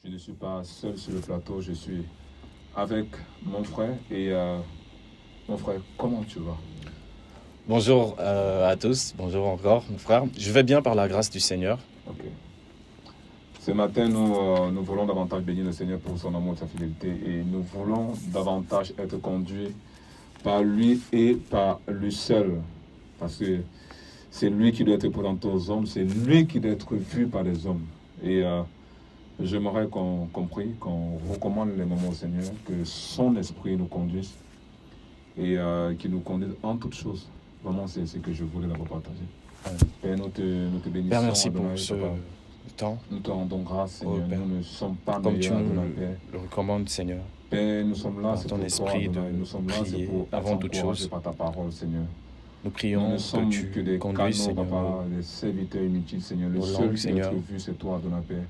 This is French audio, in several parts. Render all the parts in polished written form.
Je ne suis pas seul sur le plateau, je suis avec mon frère. Mon frère, comment tu vas? Bonjour à tous, bonjour encore mon frère. Je vais bien par la grâce du Seigneur. Ok. Ce matin, nous voulons davantage bénir le Seigneur pour son amour et sa fidélité. Et nous voulons davantage être conduits par lui et par lui seul. Parce que c'est lui qui doit être présenté aux hommes, c'est lui qui doit être vu par les hommes. J'aimerais qu'on prie, qu'on recommande les moments au Seigneur, que son esprit nous conduise et qu'il nous conduise en toutes choses. Vraiment, c'est ce que je voulais d'abord partager. Père, nous te bénissons. Père, merci pour ce temps. Nous te rendons grâce, Seigneur. Père, nous ne sommes pas comme tu meilleurs nous de la paix. le recommandes, Seigneur. Père, nous sommes là, Par c'est ton pour esprit toi, de nous sommes là, c'est prier pour avant toute chose. par ta parole, Seigneur. Nous Nous prions ne sommes que que tu des conduises, canaux, Seigneur, papa, des serviteurs inutiles, Seigneur. Le nos seul langues, qui doit Seigneur. être vu, c'est toi, Adonai Père.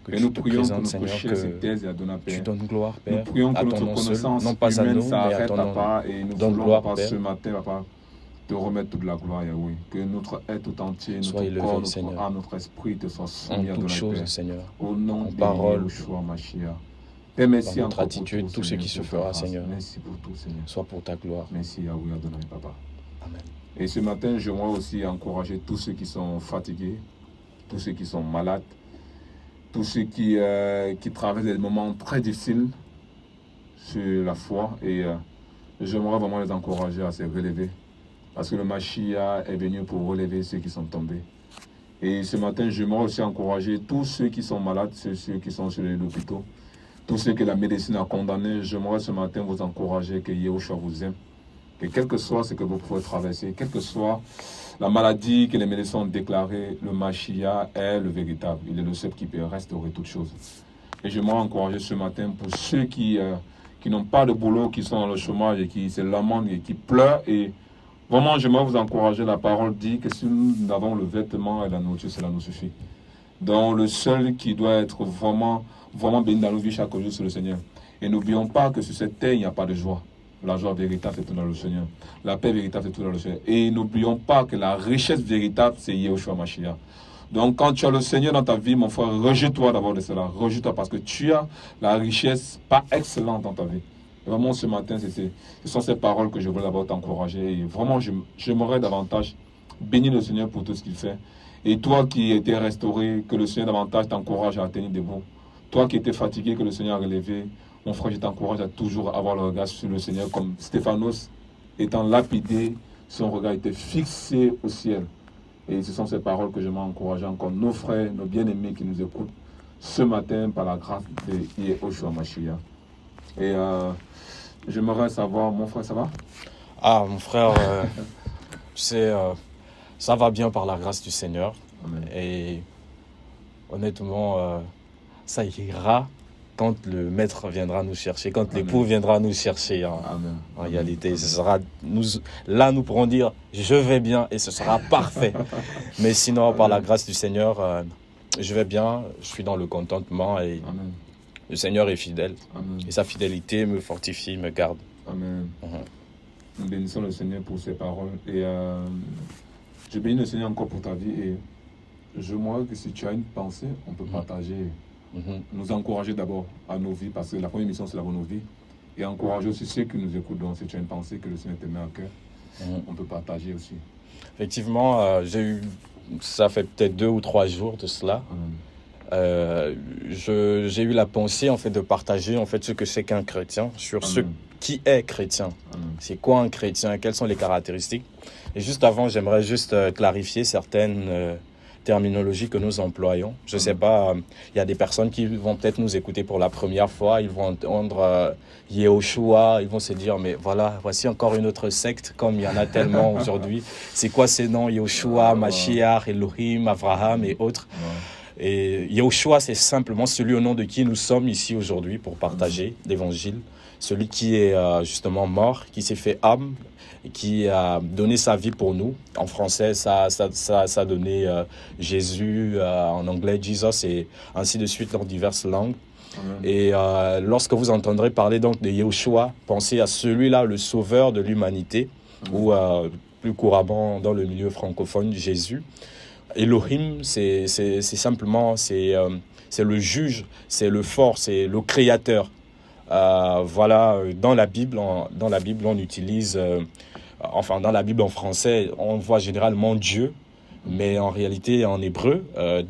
Que Et tu nous te prions que présentes, notre Seigneur, richesse que est taise, Adonai tu Père. donnes gloire, Nous Père, prions que à notre ton nom seul, connaissance non pas à humaine nous, mais à s'arrête, ton nom. papa, et nous Donne voulons, gloire, papa, Père. ce matin, papa, te remettre toute la gloire, Yahweh. Que notre être tout entier, Sois notre élevé, corps, notre Seigneur. âme, notre esprit te soit En soumis, toutes Adonai choses, Père. Seigneur. Au nom En de parole, Yeshua Mashiach. Père, merci dans notre encore pour attitude, tout ce Seigneur, qui se pour ta fera, grâce. Seigneur. Merci pour tout, Seigneur. Soit pour ta gloire. Merci, Yahweh, Adonai, papa. Amen. Et ce matin, j'aimerais aussi encourager tous ceux qui sont fatigués, tous ceux qui sont malades, tous ceux qui traversent des moments très difficiles sur la foi. J'aimerais vraiment les encourager à se relever. Parce que le Mashiach est venu pour relever ceux qui sont tombés. Et ce matin, j'aimerais aussi encourager tous ceux qui sont malades, ceux qui sont sur les hôpitaux, tous ceux que la médecine a condamnés. J'aimerais ce matin vous encourager que Yahushua vous aime. Et quel que soit ce que vous pouvez traverser, quelle que soit la maladie que les médecins ont déclarée, le Mashiach est le véritable. Il est le seul qui peut restaurer toutes choses. Et j'aimerais encourager ce matin pour ceux qui n'ont pas de boulot, qui sont dans le chômage et qui se lamentent et qui pleurent. Et vraiment, j'aimerais vous encourager. La parole dit que si nous avons le vêtement et la nourriture, cela nous suffit. Donc le seul qui doit être vraiment béni dans nos vies chaque jour, c'est le Seigneur. Et n'oublions pas que sur cette terre, il n'y a pas de joie. La joie véritable, c'est tout dans le Seigneur. La paix véritable, c'est tout dans le Seigneur. Et n'oublions pas que la richesse véritable, c'est Yahushua Mashiach. Donc, quand tu as le Seigneur dans ta vie, mon frère, rejette-toi d'abord de cela. Rejette-toi parce que tu as la richesse pas excellente dans ta vie. Et vraiment, ce matin, ce sont ces paroles que je voulais d'abord t'encourager. Et vraiment, j'aimerais davantage bénir le Seigneur pour tout ce qu'il fait. Et toi qui étais restauré, que le Seigneur davantage t'encourage à tenir debout. Toi qui étais fatigué, que le Seigneur a relevé. Mon frère, je t'encourage à toujours avoir le regard sur le Seigneur, comme Stéphanos étant lapidé, son regard était fixé au ciel. Et ce sont ces paroles que je m'encourage encore nos frères, nos bien-aimés qui nous écoutent ce matin par la grâce de Yahushua Mashiach. Et j'aimerais savoir, mon frère, ça va? Ah, mon frère, tu sais, ça va bien par la grâce du Seigneur. Amen. Et honnêtement, ça ira quand le maître viendra nous chercher, quand l'époux viendra nous chercher. Amen. En réalité, ce sera là nous pourrons dire je vais bien et ce sera parfait. Mais sinon, par la grâce du Seigneur, je vais bien, je suis dans le contentement et Amen. le Seigneur est fidèle. Amen. Et sa fidélité me fortifie, me garde. Amen. Nous bénissons le Seigneur pour ses paroles. Et je bénis le Seigneur encore pour ta vie. Et je vois que si tu as une pensée, on peut partager. Nous encourager d'abord à nos vies, parce que la première mission c'est d'abord nos vies, et encourager aussi ceux qui nous écoutent. Donc si tu as une pensée que le Seigneur te met à cœur, on peut partager aussi. Effectivement, ça fait peut-être 2 ou 3 jours de cela. J'ai eu la pensée en fait de partager en fait ce que c'est qu'un chrétien, sur ce qui est chrétien. C'est quoi un chrétien, quelles sont les caractéristiques. Et juste avant, j'aimerais juste clarifier certaines terminologie que nous employons. Je ne sais pas, il y a des personnes qui vont peut-être nous écouter pour la première fois, ils vont entendre Yahushua, ils vont se dire, mais voilà, voici encore une autre secte, comme il y en a tellement aujourd'hui. C'est quoi ces noms? Yahushua, Mashiach, Elohim, Abraham et autres. Et Yahushua, c'est simplement celui au nom de qui nous sommes ici aujourd'hui pour partager l'évangile. Celui qui est justement mort, qui s'est fait âme, qui a donné sa vie pour nous. En français, ça a donné Jésus, en anglais Jesus, et ainsi de suite dans diverses langues. Et lorsque vous entendrez parler donc de Yahushua, pensez à celui-là, le sauveur de l'humanité, ou plus couramment dans le milieu francophone, Jésus. Elohim, c'est simplement, c'est c'est le juge, c'est le fort, c'est le créateur. Voilà, dans la Bible, on utilise, dans la Bible en français, on voit généralement Dieu, mais en réalité, en hébreu,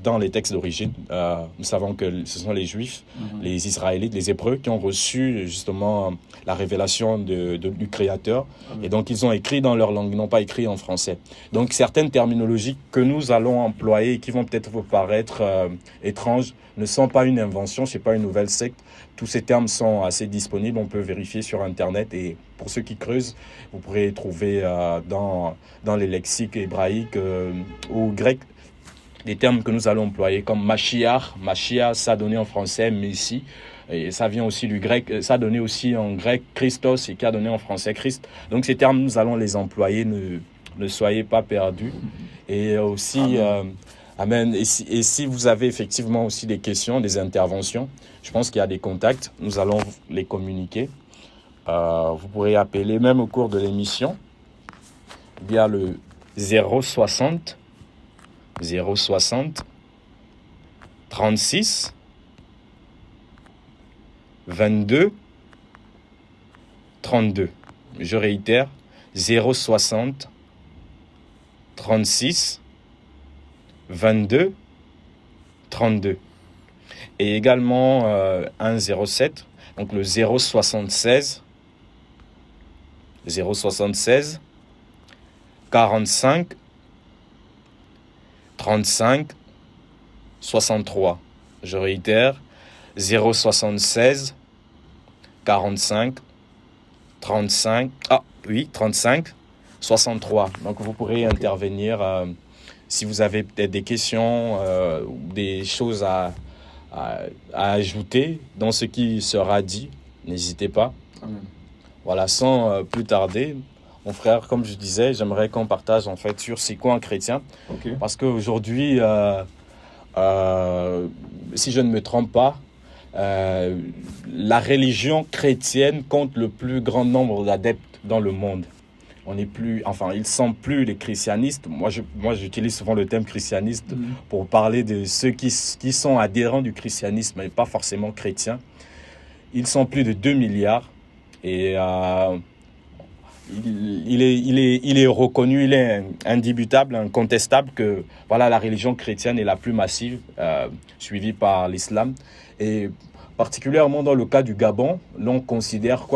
dans les textes d'origine, nous savons que ce sont les Juifs, les Israélites, les Hébreux qui ont reçu justement la révélation du Créateur. Et donc, ils ont écrit dans leur langue, ils n'ont pas écrit en français. Donc, certaines terminologies que nous allons employer et qui vont peut-être vous paraître étranges ne sont pas une invention, ce n'est pas une nouvelle secte. Tous ces termes sont assez disponibles, on peut vérifier sur Internet. Et pour ceux qui creusent, vous pourrez trouver dans les lexiques hébraïques ou grecs des termes que nous allons employer comme Mashiach. Mashiach, ça a donné en français Messie. Et ça vient aussi du grec, ça a donné aussi en grec Christos et qui a donné en français Christ. Donc ces termes, nous allons les employer, ne soyez pas perdus. Et aussi, Amen. Et si vous avez effectivement aussi des questions, des interventions, je pense qu'il y a des contacts, nous allons les communiquer. Vous pourrez appeler même au cours de l'émission via le 060 36 22 32. Je réitère, 060 36 22 32. Et également un 07, donc le 076 45 35 63. Je réitère, 076 45 35 63. Donc vous pourrez intervenir si vous avez peut-être des questions ou des choses à ajouter dans ce qui sera dit, n'hésitez pas. Voilà, sans plus tarder, mon frère, comme je disais, j'aimerais qu'on partage en fait sur c'est quoi un chrétien. Okay. Parce qu'aujourd'hui, si je ne me trompe pas, la religion chrétienne compte le plus grand nombre d'adeptes dans le monde. On n'est plus, ils ne sont plus les christianistes. Moi, j'utilise souvent le terme christianiste pour parler de ceux qui sont adhérents du christianisme, mais pas forcément chrétiens. Ils sont plus de 2 milliards et il est reconnu, il est indubitable, incontestable que voilà, la religion chrétienne est la plus massive, suivie par l'islam. Et particulièrement dans le cas du Gabon, l'on considère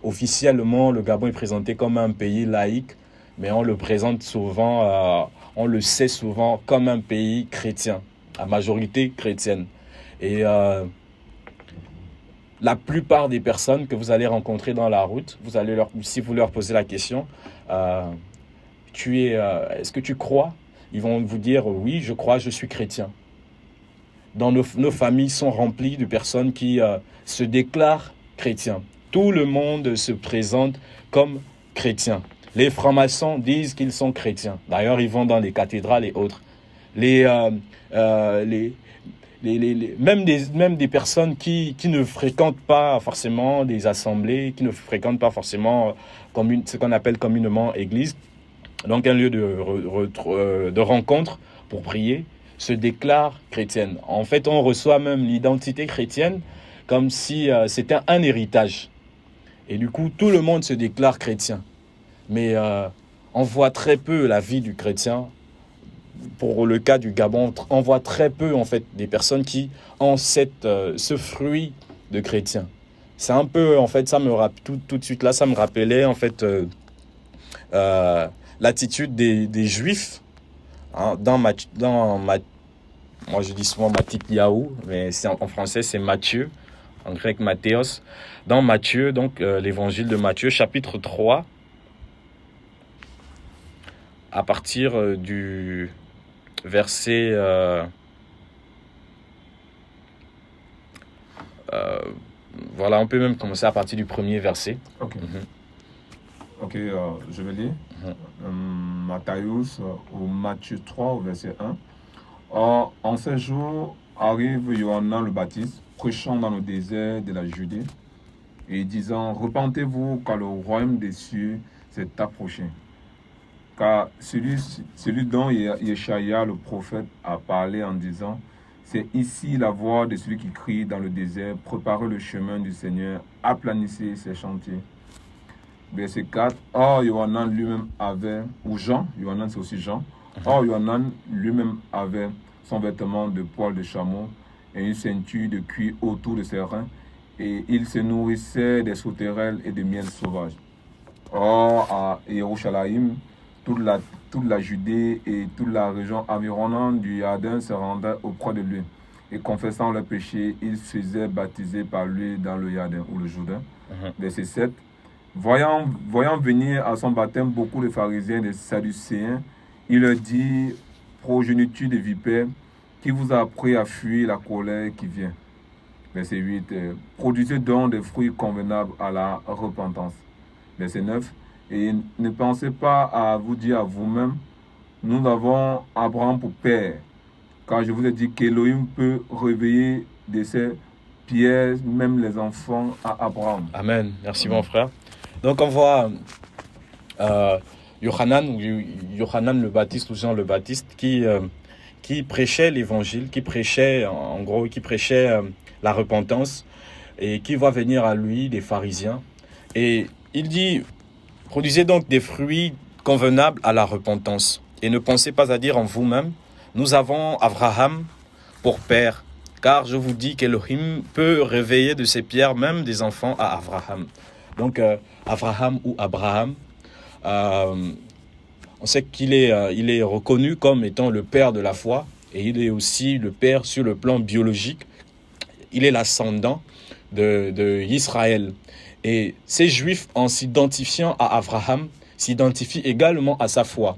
officiellement, le Gabon est présenté comme un pays laïque, mais on le présente souvent, on le sait souvent comme un pays chrétien, à majorité chrétienne. Et la plupart des personnes que vous allez rencontrer dans la route, si vous leur posez la question, est-ce que tu crois? Ils vont vous dire oui, je crois, je suis chrétien. Dans nos familles sont remplies de personnes qui se déclarent chrétiens. Tout le monde se présente comme chrétien. Les francs-maçons disent qu'ils sont chrétiens. D'ailleurs, ils vont dans les cathédrales et autres. Même des personnes qui ne fréquentent pas forcément des assemblées, qui ne fréquentent pas forcément ce qu'on appelle communément église, donc un lieu de rencontre pour prier, se déclarent chrétiennes. En fait, on reçoit même l'identité chrétienne comme si c'était un héritage. Et du coup, tout le monde se déclare chrétien. Mais on voit très peu la vie du chrétien. Pour le cas du Gabon, on voit très peu en fait des personnes qui ont ce fruit de chrétien. C'est un peu, en fait, tout de suite là, ça me rappelait en fait l'attitude des Juifs moi je dis souvent Matityahu, mais en français c'est Matthieu, en grec Mathéos. Dans Matthieu, donc l'évangile de Matthieu, chapitre 3, à partir du verset voilà, on peut même commencer à partir du premier verset. Ok. Ok, je vais lire. Matthieu ou Matthieu 3 au verset 1. Or, en ces jours, arrive Yohannan le Baptiste, prêchant dans le désert de la Judée, et disant, repentez-vous car le royaume des cieux s'est approché. Car celui dont Yeshaya le prophète a parlé en disant, C'est ici la voix de celui qui crie dans le désert, préparez le chemin du Seigneur, aplanissez ses chantiers. Verset 4, or Yohanan lui-même avait, ou Jean, Yohanan c'est aussi Jean, or Yohanan lui-même avait son vêtement de poil de chameau et une ceinture de cuir autour de ses reins, et il se nourrissait des sauterelles et de miel sauvage. Or, à Yerushalayim, toute la Judée et toute la région environnante du Jourdain se rendaient auprès de lui. Et confessant leurs péchés, ils se faisaient baptiser par lui dans le Jourdain ou le Jourdain. Verset 7. Voyant venir à son baptême beaucoup de pharisiens et de sadducéens, il leur dit, progéniture de vipères, qui vous a appris à fuir la colère qui vient. Verset 8. Produisez donc des fruits convenables à la repentance. Verset 9. Et ne pensez pas à vous dire à vous-même, nous avons Abraham pour père, car je vous ai dit qu'Élohim peut réveiller de ses pierres même les enfants à Abraham. Amen. Merci mon frère. Donc on voit Yohanan le Baptiste ou Jean le Baptiste qui prêchait l'évangile, qui prêchait la repentance et qui va venir à lui des pharisiens. Et il dit, produisez donc des fruits convenables à la repentance et ne pensez pas à dire en vous-même, nous avons Abraham pour père, car je vous dis qu'Elohim peut réveiller de ses pierres même des enfants à Abraham. Donc Abraham ou Abraham, on sait qu'il est reconnu comme étant le père de la foi et il est aussi le père sur le plan biologique. Il est l'ascendant de Israël. Et ces Juifs, en s'identifiant à Abraham, s'identifient également à sa foi.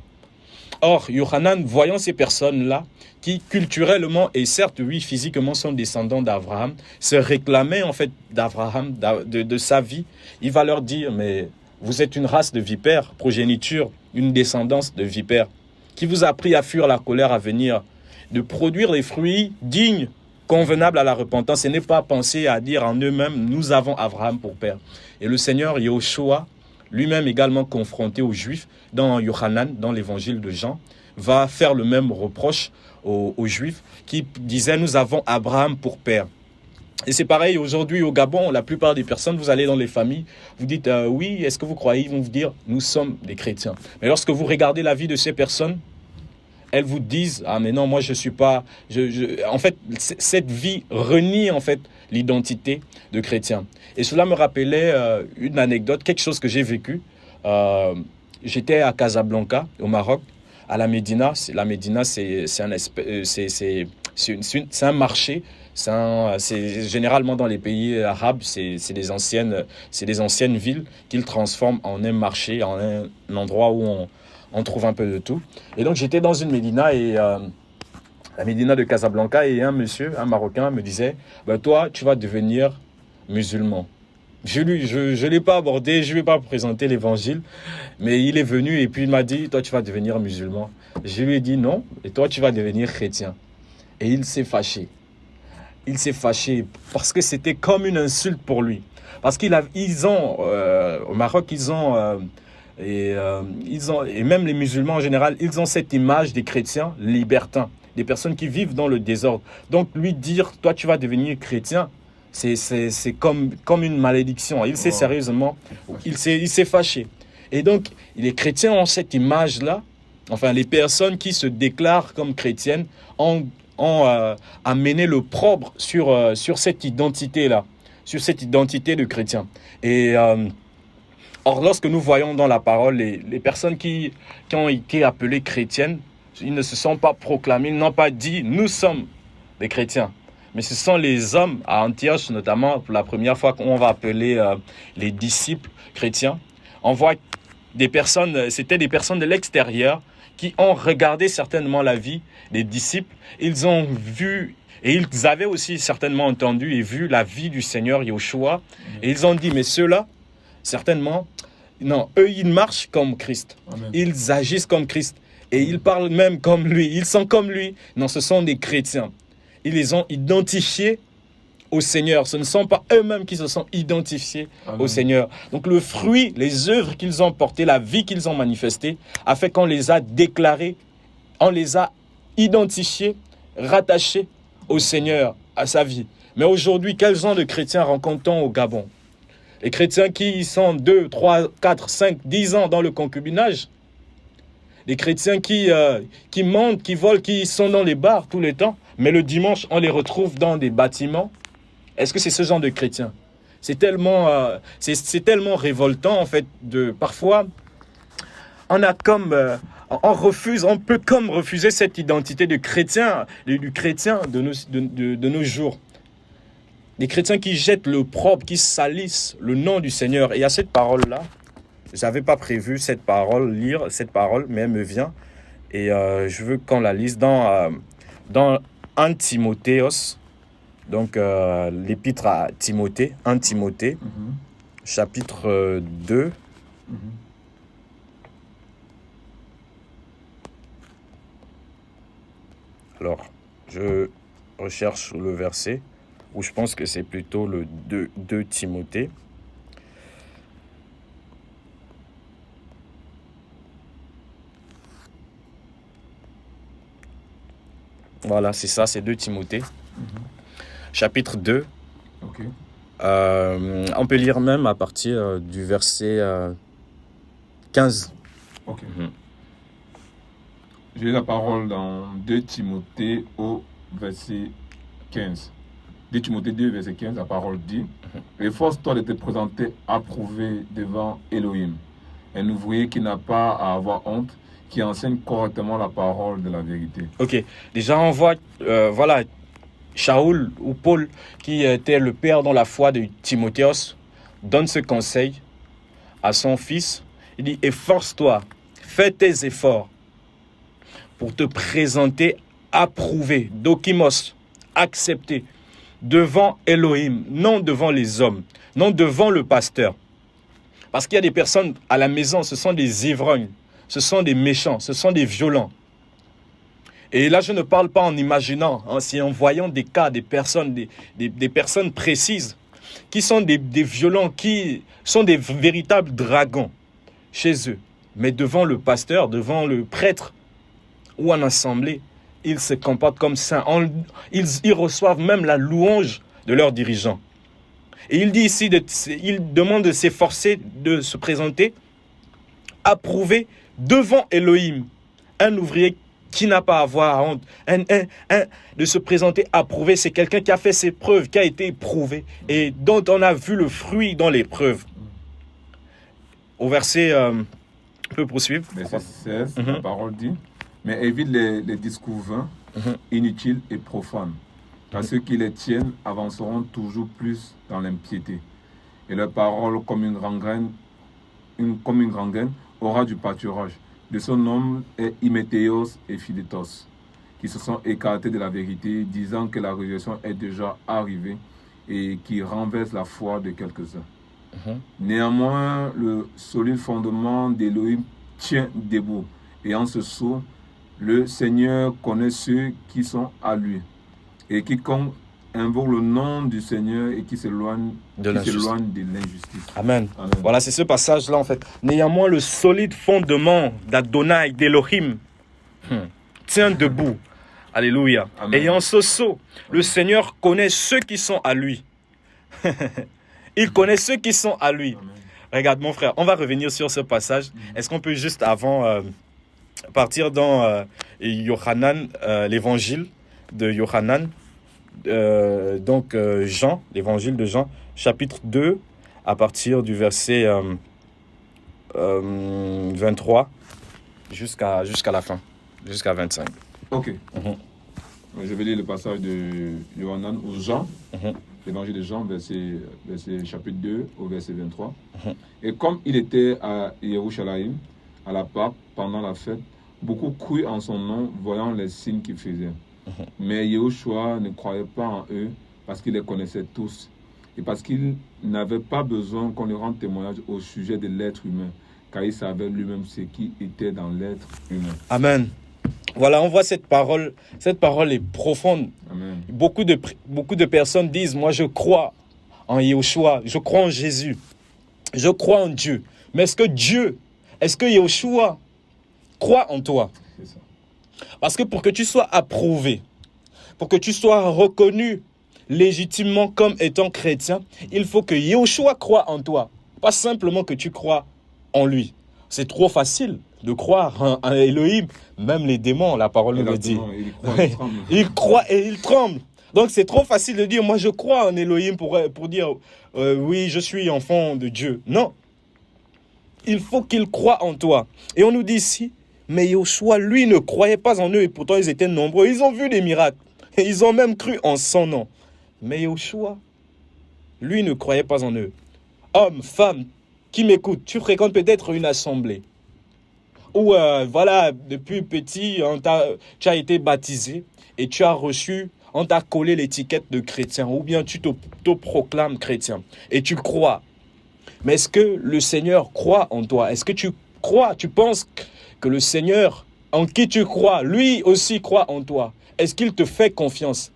Or, Yohanan, voyant ces personnes-là, qui culturellement et certes, oui, physiquement sont descendants d'Abraham, se réclamaient en fait d'Abraham, de sa vie, il va leur dire, mais vous êtes une race de vipères, progéniture, une descendance de vipères, qui vous a appris à fuir la colère à venir, de produire des fruits dignes, convenables à la repentance, et n'est pas penser à dire en eux-mêmes, nous avons Abraham pour père. Et le Seigneur Yahushua, lui-même également confronté aux Juifs, dans Yohanan, dans l'évangile de Jean, va faire le même reproche aux Juifs qui disaient, nous avons Abraham pour père. Et c'est pareil, aujourd'hui au Gabon, la plupart des personnes, vous allez dans les familles, vous dites, oui, est-ce que vous croyez? Ils vont vous dire, nous sommes des chrétiens. Mais lorsque vous regardez la vie de ces personnes, elles vous disent, ah mais non, moi je suis pas... En fait, cette vie renie en fait l'identité de chrétien. Et cela me rappelait une anecdote, quelque chose que j'ai vécu. J'étais à Casablanca, au Maroc, à la Médina. La Médina, c'est un marché. C'est généralement dans les pays arabes, c'est des anciennes villes qu'ils transforment en un marché, en un endroit où on trouve un peu de tout. Et donc j'étais dans une Médina, et la Médina de Casablanca, et un Marocain me disait, toi tu vas devenir musulman. Je ne l'ai pas abordé, je ne vais pas présenter l'évangile, mais il est venu et puis il m'a dit, toi tu vas devenir musulman. Je lui ai dit non, et toi tu vas devenir chrétien. Et il s'est fâché. Il s'est fâché parce que c'était comme une insulte pour lui. Parce au Maroc, et même les musulmans en général, ils ont cette image des chrétiens libertins, des personnes qui vivent dans le désordre. Donc lui dire, toi tu vas devenir chrétien, c'est comme une malédiction. Il s'est sérieusement, il s'est fâché. Et donc les chrétiens ont cette image-là, enfin les personnes qui se déclarent comme chrétiennes ont amené l'opprobre sur cette identité-là, sur cette identité de chrétien. Et or, lorsque nous voyons dans la parole les personnes qui ont été appelées chrétiennes, ils ne se sont pas proclamés, ils n'ont pas dit « nous sommes des chrétiens ». Mais ce sont les hommes à Antioche, notamment, pour la première fois qu'on va appeler les disciples chrétiens. On voit c'était des personnes de l'extérieur qui ont regardé certainement la vie des disciples. Ils ont vu, et ils avaient aussi certainement entendu et vu la vie du Seigneur Yahushua. Et ils ont dit, mais ceux-là, certainement, non, eux, ils marchent comme Christ. Amen. Ils agissent comme Christ. Et ils parlent même comme lui. Ils sont comme lui. Non, ce sont des chrétiens. Ils les ont identifiés au Seigneur. Ce ne sont pas eux-mêmes qui se sont identifiés Amen. Au Seigneur. Donc le fruit, les œuvres qu'ils ont portées, la vie qu'ils ont manifestée, a fait qu'on les a déclarés, on les a identifiés, rattachés au Seigneur, à sa vie. Mais aujourd'hui, quels genre de chrétiens rencontrons au Gabon? Les chrétiens qui sont 2, 3, 4, 5, 10 ans dans le concubinage. Les chrétiens qui mentent, qui volent, qui sont dans les bars tout le temps. Mais le dimanche, on les retrouve dans des bâtiments. Est-ce que c'est ce genre de chrétiens? C'est tellement révoltant, en fait. Parfois, on peut comme refuser cette identité de chrétien, du chrétien de nos jours. Des chrétiens qui jettent le propre, qui salissent le nom du Seigneur. Et à cette parole-là, je n'avais pas prévu lire cette parole, mais elle me vient. Et je veux qu'on la lise dans 1 Timothéos, donc l'épître à Timothée, 1 Timothée, chapitre 2. Alors, je recherche le verset, où je pense que c'est plutôt le 2 Timothée. Voilà, c'est ça, c'est 2 Timothée. Chapitre 2. Ok. On peut lire même à partir du verset 15. Ok. J'ai la parole dans 2 Timothée au verset 15. 2 Timothée 2, verset 15, la parole dit « Efforce-toi de te présenter approuvé devant Elohim, un ouvrier qui n'a pas à avoir honte, qui enseigne correctement la parole de la vérité. » Ok, déjà on voit, voilà, Shaoul ou Paul, qui était le père dans la foi de Timothéos, donne ce conseil à son fils. Il dit « Efforce-toi, fais tes efforts pour te présenter approuvé, dokimos, accepté, devant Elohim, non devant les hommes, non devant le pasteur. » Parce qu'il y a des personnes à la maison, ce sont des ivrognes, ce sont des méchants, ce sont des violents. Et là, je ne parle pas en imaginant, c'est en voyant des cas, des personnes, des personnes précises, qui sont des violents, qui sont des véritables dragons chez eux. Mais devant le pasteur, devant le prêtre ou en assemblée, ils se comportent comme saints. Ils reçoivent même la louange de leurs dirigeants. Et il dit ici, il demande de s'efforcer de se présenter approuvé devant Elohim. Un ouvrier qui n'a pas à avoir honte. De se présenter approuvé, c'est quelqu'un qui a fait ses preuves, qui a été éprouvé et dont on a vu le fruit dans l'épreuve. Au verset, on peut poursuivre. Verset 16, la parole dit « Mais évite les discours vains, inutiles et profanes, car ceux qui les tiennent avanceront toujours plus dans l'impiété. Et leur parole, comme une gangrène, aura du pâturage. De son nom est Hyméthéos et Philétos, qui se sont écartés de la vérité, disant que la résurrection est déjà arrivée et qui renverse la foi de quelques-uns. Néanmoins, le solide fondement d'Élohim tient debout. Et en ce sceau, le Seigneur connaît ceux qui sont à lui. Et quiconque invoque le nom du Seigneur et qui s'éloigne de l'injustice. Amen. Amen. Voilà, c'est ce passage-là en fait. Néanmoins, le solide fondement d'Adonai, d'Elohim, tient debout. Alléluia. Amen. Et en ce sceau, le Seigneur connaît ceux qui sont à lui. Il connaît ceux qui sont à lui. Amen. Regarde mon frère, on va revenir sur ce passage. Est-ce qu'on peut juste avant partir dans Yohanan, l'évangile de Yohanan, Jean, l'évangile de Jean, chapitre 2, à partir du verset 23 jusqu'à la fin, jusqu'à 25. Ok. Je vais lire le passage de Yohanan ou Jean, l'évangile de Jean, verset chapitre 2 au verset 23. Et comme il était à Yerushalayim, à la Pâque, pendant la fête, beaucoup crurent en son nom, voyant les signes qu'il faisait. Mais Yehoshua ne croyait pas en eux parce qu'il les connaissait tous et parce qu'il n'avait pas besoin qu'on lui rende témoignage au sujet de l'être humain, car il savait lui-même ce qui était dans l'être humain. Amen. Voilà, on voit cette parole est profonde. Amen. Beaucoup de personnes disent, moi je crois en Yehoshua, je crois en Jésus, je crois en Dieu. Mais est-ce que Yehoshua croit en toi? C'est ça. Parce que pour que tu sois approuvé, pour que tu sois reconnu légitimement comme étant chrétien, il faut que Yahushua croie en toi. Pas simplement que tu crois en lui. C'est trop facile de croire en Elohim. Même les démons, la parole nous le dit. Ils croient et ils tremblent. Donc c'est trop facile de dire, moi je crois en Elohim pour dire, oui, je suis enfant de Dieu. Non. Il faut qu'ils croient en toi. Et on nous dit ici, mais Yahushua, lui, ne croyait pas en eux et pourtant ils étaient nombreux. Ils ont vu des miracles. Et ils ont même cru en son nom. Mais Yahushua, lui, ne croyait pas en eux. Homme, femme, qui m'écoute, tu fréquentes peut-être une assemblée. Ou voilà, depuis petit, tu as été baptisé et tu as reçu, on t'a collé l'étiquette de chrétien. Ou bien tu te proclames chrétien et tu crois. Mais est-ce que le Seigneur croit en toi? Est-ce que tu crois, tu penses que le Seigneur en qui tu crois, lui aussi croit en toi? Est-ce qu'il te fait confiance?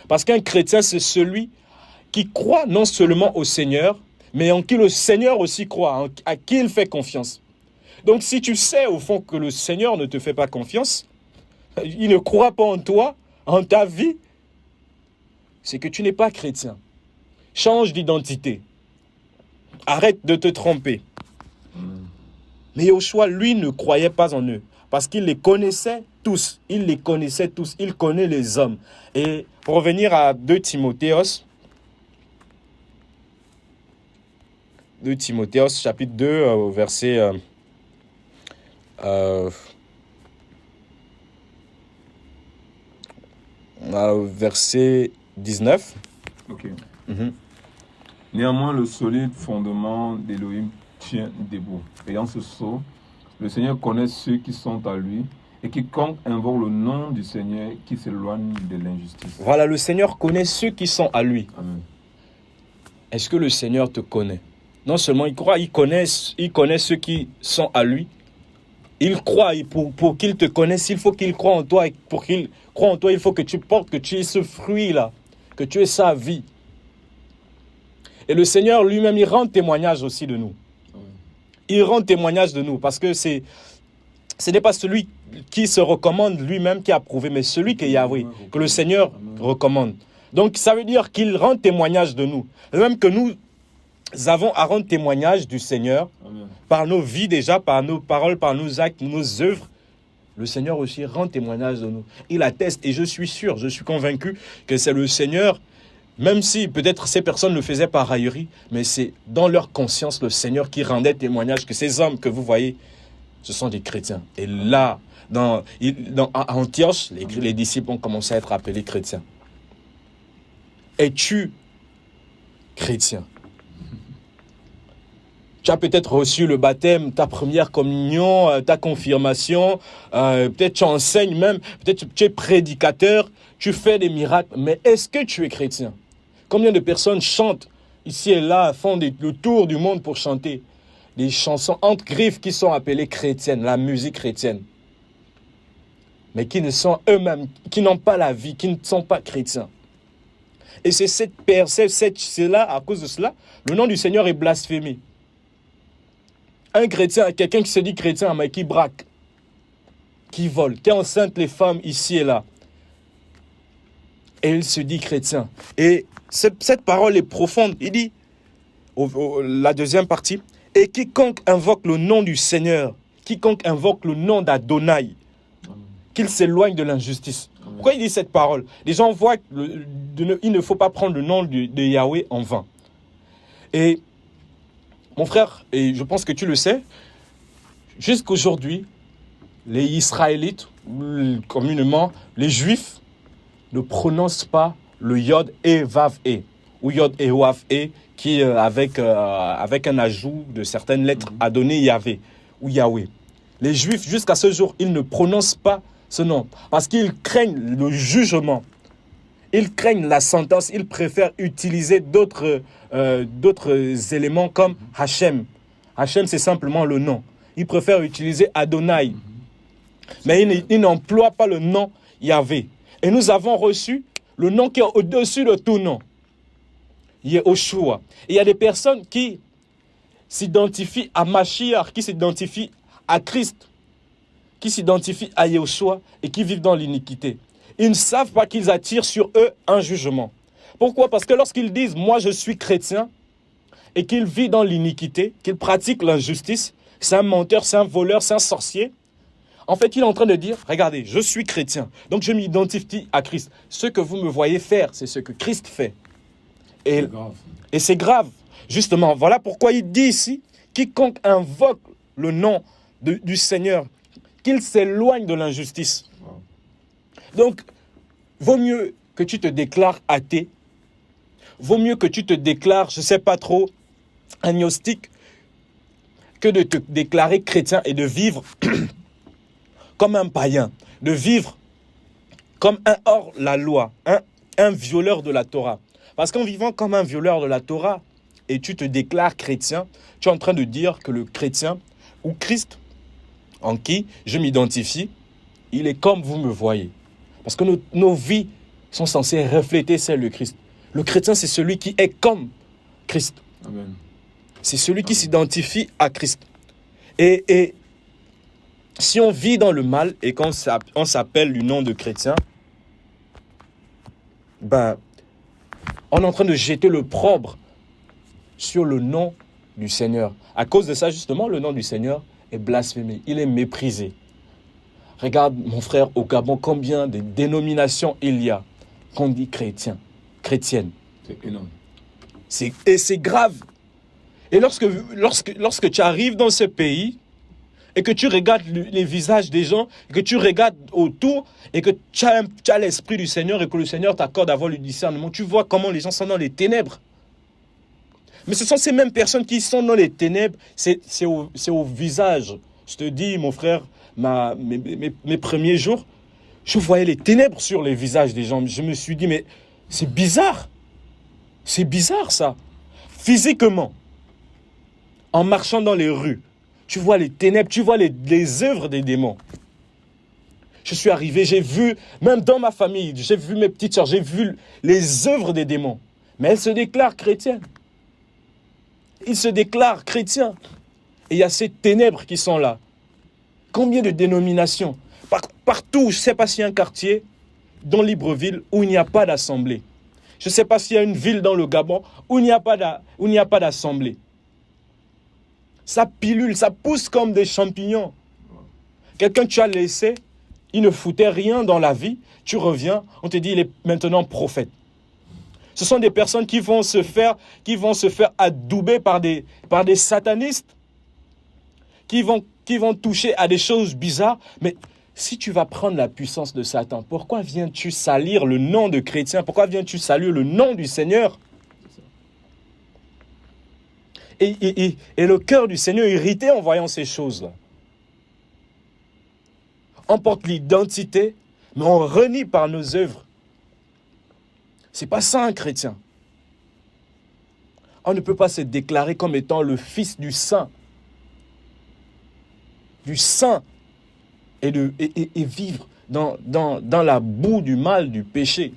Parce qu'un chrétien, c'est celui qui croit non seulement au Seigneur, mais en qui le Seigneur aussi croit, à qui il fait confiance. Donc si tu sais au fond que le Seigneur ne te fait pas confiance, il ne croit pas en toi, en ta vie, c'est que tu n'es pas chrétien. Change d'identité. Arrête de te tromper. Mais Yahushua, lui, ne croyait pas en eux. Parce qu'il les connaissait tous. Il les connaissait tous. Il connaît les hommes. Et pour revenir à 2 Timothée, chapitre 2, verset 19. Ok. Néanmoins, le solide fondement d'Elohim tient debout. Ayant ce sceau, le Seigneur connaît ceux qui sont à lui, et quiconque invoque le nom du Seigneur qui s'éloigne de l'injustice. Voilà, le Seigneur connaît ceux qui sont à lui. Amen. Est-ce que le Seigneur te connaît? Non seulement il croit, il connaît ceux qui sont à lui. Il croit, et pour qu'il te connaisse, il faut qu'il croie en toi. Et pour qu'il croie en toi, il faut que tu portes, que tu aies ce fruit-là, que tu aies sa vie. Et le Seigneur lui-même, il rend témoignage aussi de nous. Il rend témoignage de nous parce que ce n'est pas celui qui se recommande lui-même qui a prouvé, mais celui que Yahweh, que le Seigneur recommande. Donc ça veut dire qu'il rend témoignage de nous. Même que nous avons à rendre témoignage du Seigneur. Amen. Par nos vies déjà, par nos paroles, par nos actes, nos œuvres. Le Seigneur aussi rend témoignage de nous. Il atteste et je suis sûr, je suis convaincu que c'est le Seigneur. Même si peut-être ces personnes le faisaient par raillerie, mais c'est dans leur conscience le Seigneur qui rendait témoignage que ces hommes que vous voyez, ce sont des chrétiens. Et là, à Antioche, les disciples ont commencé à être appelés chrétiens. Es-tu chrétien? Tu as peut-être reçu le baptême, ta première communion, ta confirmation, peut-être tu enseignes même, peut-être tu es prédicateur, tu fais des miracles, mais est-ce que tu es chrétien? Combien de personnes chantent ici et là, font le tour du monde pour chanter des chansons entre griffes qui sont appelées chrétiennes, la musique chrétienne, mais qui ne sont eux-mêmes, qui n'ont pas la vie, qui ne sont pas chrétiens. Et c'est là, à cause de cela, le nom du Seigneur est blasphémé. Un chrétien, quelqu'un qui se dit chrétien, mais qui braque, qui vole, qui enceinte les femmes ici et là. Et il se dit chrétien. Et cette parole est profonde. Il dit, la deuxième partie, et quiconque invoque le nom du Seigneur, quiconque invoque le nom d'Adonai, qu'il s'éloigne de l'injustice. Pourquoi il dit cette parole? Les gens voient qu'il ne faut pas prendre le nom de Yahweh en vain. Et mon frère, et je pense que tu le sais, jusqu'aujourd'hui, les Israélites, communément, les Juifs, ne prononcent pas le Yod et Vav e, ou Yod et Wav e, qui avec un ajout de certaines lettres a donné Yahvé, ou Yahweh. Les Juifs, jusqu'à ce jour, ils ne prononcent pas ce nom, parce qu'ils craignent le jugement. Ils craignent la sentence, ils préfèrent utiliser d'autres éléments comme Hachem. Hachem, c'est simplement le nom. Ils préfèrent utiliser Adonai. Mais ils n'emploient pas le nom Yahvé. Et nous avons reçu le nom qui est au-dessus de tout nom. Yehoshua. Et il y a des personnes qui s'identifient à Mashiach, qui s'identifient à Christ, qui s'identifient à Yehoshua et qui vivent dans l'iniquité. ils ne savent pas qu'ils attirent sur eux un jugement. Pourquoi? Parce que lorsqu'ils disent « moi je suis chrétien » et qu'ils vivent dans l'iniquité, qu'ils pratiquent l'injustice, c'est un menteur, c'est un voleur, c'est un sorcier. En fait, il est en train de dire « regardez, je suis chrétien, donc je m'identifie à Christ. Ce que vous me voyez faire, c'est ce que Christ fait. » Et c'est grave. Justement, voilà pourquoi il dit ici « quiconque invoque le nom du Seigneur, qu'il s'éloigne de l'injustice. » Donc, vaut mieux que tu te déclares athée, vaut mieux que tu te déclares, je ne sais pas trop, agnostique, que de te déclarer chrétien et de vivre comme un païen, de vivre comme un hors-la-loi, un violeur de la Torah. Parce qu'en vivant comme un violeur de la Torah, et tu te déclares chrétien, tu es en train de dire que le chrétien, ou Christ, en qui je m'identifie, il est comme vous me voyez. Parce que nos vies sont censées refléter celle de Christ. Le chrétien, c'est celui qui est comme Christ. Amen. C'est celui qui s'identifie à Christ. Et si on vit dans le mal et qu'on s'appelle du nom de chrétien, ben, on est en train de jeter l'opprobre sur le nom du Seigneur. À cause de ça, justement, le nom du Seigneur est blasphémé. Il est méprisé. Regarde, mon frère, au Gabon, combien de dénominations il y a qu'on dit chrétien, chrétienne. C'est énorme. Et c'est grave. Et lorsque tu arrives dans ce pays et que tu regardes les visages des gens, que tu regardes autour et que tu as l'esprit du Seigneur et que le Seigneur t'accorde d'avoir le discernement, tu vois comment les gens sont dans les ténèbres. Mais ce sont ces mêmes personnes qui sont dans les ténèbres, c'est au visage. Je te dis, mon frère, mes premiers jours, je voyais les ténèbres sur les visages des gens. Je me suis dit, mais c'est bizarre. C'est bizarre, ça. Physiquement, en marchant dans les rues, tu vois les ténèbres, tu vois les œuvres des démons. Je suis arrivé, j'ai vu, même dans ma famille, j'ai vu mes petites sœurs, j'ai vu les œuvres des démons. Mais elles se déclarent chrétiennes. Ils se déclarent chrétiens. Et il y a ces ténèbres qui sont là. Combien de dénominations? Partout, je ne sais pas s'il y a un quartier dans Libreville où il n'y a pas d'assemblée. Je ne sais pas s'il y a une ville dans le Gabon où il n'y a pas d'assemblée. Ça pilule, ça pousse comme des champignons. Quelqu'un que tu as laissé, il ne foutait rien dans la vie. Tu reviens, on te dit il est maintenant prophète. Ce sont des personnes qui vont se faire adouber par des satanistes, qui vont toucher à des choses bizarres. Mais si tu vas prendre la puissance de Satan, pourquoi viens-tu salir le nom de chrétien? Pourquoi viens-tu salir le nom du Seigneur? Et le cœur du Seigneur est irrité en voyant ces choses-là. On porte l'identité, mais on renie par nos œuvres. C'est pas ça un chrétien. On ne peut pas se déclarer comme étant le fils du saint. Du saint. Et vivre dans la boue du mal, du péché.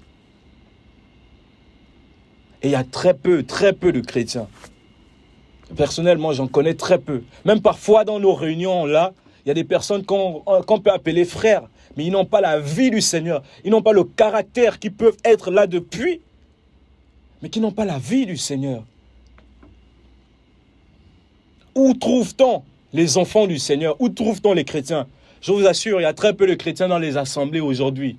Et il y a très peu de chrétiens. Personnellement, j'en connais très peu. Même parfois dans nos réunions, là, il y a des personnes qu'on peut appeler frères, mais ils n'ont pas la vie du Seigneur. Ils n'ont pas le caractère qui peuvent être là depuis, mais qui n'ont pas la vie du Seigneur. Où trouve-t-on les enfants du Seigneur? Où trouve-t-on les chrétiens? Je vous assure, il y a très peu de chrétiens dans les assemblées aujourd'hui.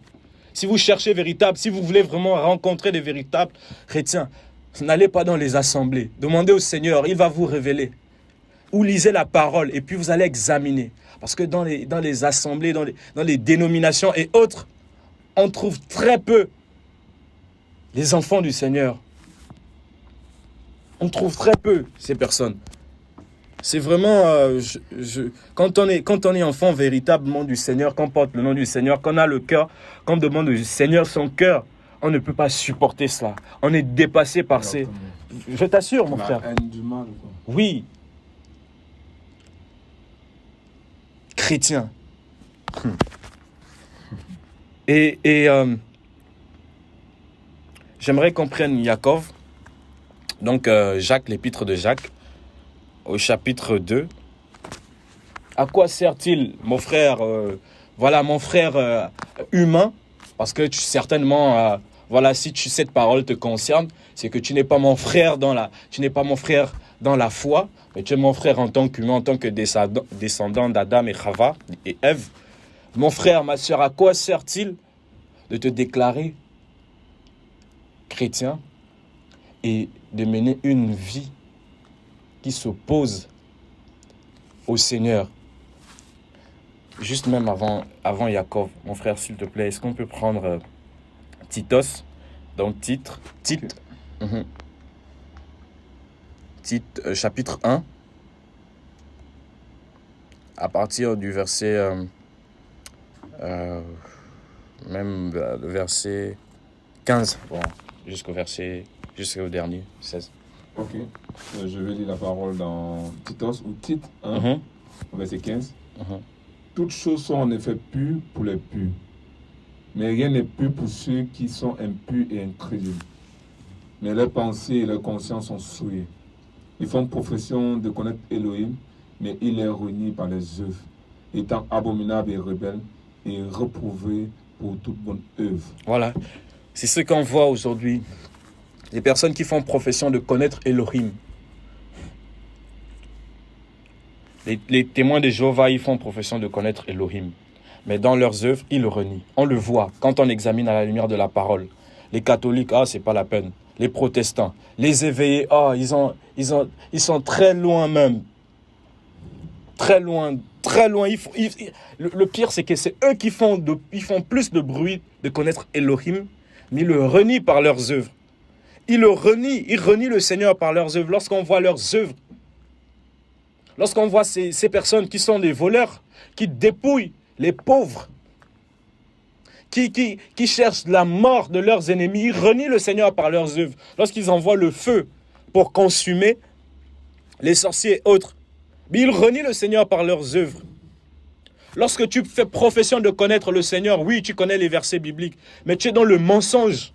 Si vous cherchez véritable, si vous voulez vraiment rencontrer des véritables chrétiens, n'allez pas dans les assemblées. Demandez au Seigneur, il va vous révéler. Ou lisez la parole et puis vous allez examiner. Parce que dans les assemblées, dans les dénominations et autres, on trouve très peu les enfants du Seigneur. On trouve très peu ces personnes. C'est vraiment, quand on est enfant véritablement du Seigneur, qu'on porte le nom du Seigneur, qu'on a le cœur, qu'on demande au Seigneur son cœur, on ne peut pas supporter cela. On est dépassé par ces... Je t'assure, mon frère. La haine du mal, quoi. Oui. Chrétien. Et j'aimerais qu'on prenne Yaakov, donc Jacques, l'épître de Jacques, au chapitre 2. À quoi sert-il, mon frère, voilà, mon frère humain, Parce que certainement, voilà, si cette parole te concerne, c'est que tu n'es pas mon frère dans la foi, mais tu es mon frère en tant qu'humain, en tant que descendant d'Adam et Chava et Ève. Mon frère, ma soeur, à quoi sert-il de te déclarer chrétien et de mener une vie qui s'oppose au Seigneur? Juste même avant Jacob, mon frère, s'il te plaît, est-ce qu'on peut prendre Titos, donc Tite, chapitre 1, à partir du verset, même le verset 15, bon, jusqu'au dernier, 16. Ok, je vais lire la parole dans Titos ou Tite 1, verset 15. Toutes choses sont en effet pures pour les purs, mais rien n'est pur pour ceux qui sont impurs et incrédules. Mais leurs pensées et leurs consciences sont souillées. Ils font profession de connaître Elohim, mais ils les renient par les œuvres, étant abominables et rebelles et reprouvés pour toute bonne œuvre. Voilà, c'est ce qu'on voit aujourd'hui. Les personnes qui font profession de connaître Elohim. Les témoins de Jéhovah, ils font profession de connaître Elohim. Mais dans leurs œuvres, ils le renient. On le voit quand on examine à la lumière de la parole. Les catholiques, c'est pas la peine. Les protestants, les éveillés, ils sont très loin même. Très loin, très loin. Le pire, c'est que c'est eux qui font plus de bruit de connaître Elohim, mais ils le renient par leurs œuvres. Ils renient le Seigneur par leurs œuvres. Lorsqu'on voit leurs œuvres, lorsqu'on voit ces personnes qui sont des voleurs, qui dépouillent les pauvres, qui cherchent la mort de leurs ennemis, ils renient le Seigneur par leurs œuvres. Lorsqu'ils envoient le feu pour consumer les sorciers et autres, mais ils renient le Seigneur par leurs œuvres. Lorsque tu fais profession de connaître le Seigneur, oui, tu connais les versets bibliques, mais tu es dans le mensonge,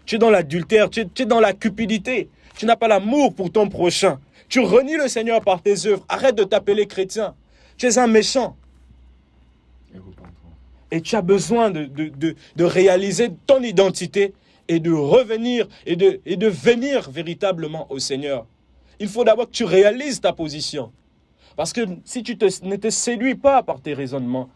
tu es dans l'adultère, tu es dans la cupidité, tu n'as pas l'amour pour ton prochain. Tu renies le Seigneur par tes œuvres. Arrête de t'appeler chrétien. Tu es un méchant. Et tu as besoin de réaliser ton identité et de revenir et de venir véritablement au Seigneur. Il faut d'abord que tu réalises ta position. Parce que si tu ne te séduis pas par tes raisonnements,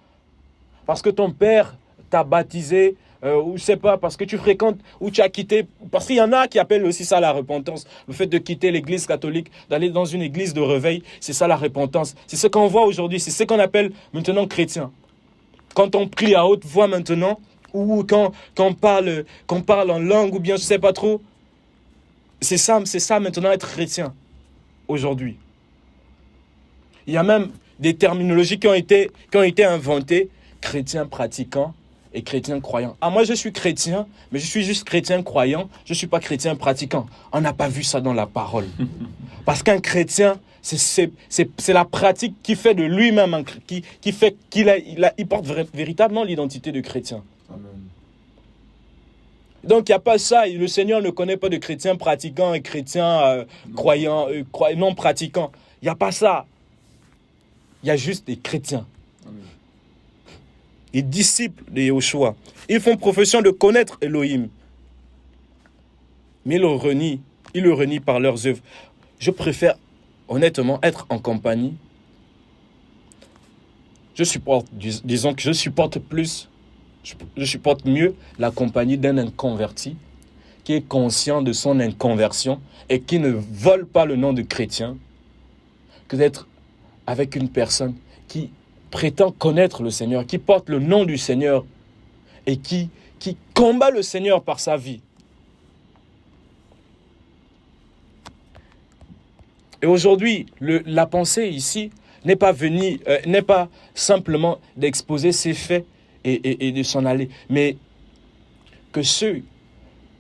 parce que ton père t'a baptisé, ou je sais pas, parce que tu fréquentes, ou tu as quitté, parce qu'il y en a qui appellent aussi ça la repentance, le fait de quitter l'église catholique, d'aller dans une église de réveil, c'est ça la repentance. C'est ce qu'on voit aujourd'hui, c'est ce qu'on appelle maintenant chrétien. Quand on prie à haute voix maintenant, ou quand on parle en langue, ou bien je sais pas trop, c'est ça maintenant être chrétien, aujourd'hui. Il y a même des terminologies qui ont été inventées, chrétien pratiquant et chrétien croyant. Moi je suis chrétien, mais je suis juste chrétien croyant, je ne suis pas chrétien pratiquant. On n'a pas vu ça dans la parole. Parce qu'un chrétien, c'est la pratique qui fait de lui-même, qui fait qu'il porte véritablement l'identité de chrétien. Amen. Donc il n'y a pas ça, le Seigneur ne connaît pas de chrétien pratiquant et chrétien croyant, non pratiquant. Il n'y a pas ça. Il y a juste des chrétiens. Amen. Les disciples de Yahushua. Ils font profession de connaître Elohim. Mais ils le renient par leurs œuvres. Je préfère honnêtement être en compagnie. Disons que je supporte mieux la compagnie d'un inconverti qui est conscient de son inconversion et qui ne vole pas le nom de chrétien que d'être avec une personne qui prétend connaître le Seigneur, qui porte le nom du Seigneur et qui combat le Seigneur par sa vie. Et aujourd'hui, la pensée ici n'est pas simplement d'exposer ses faits et de s'en aller, mais que ceux,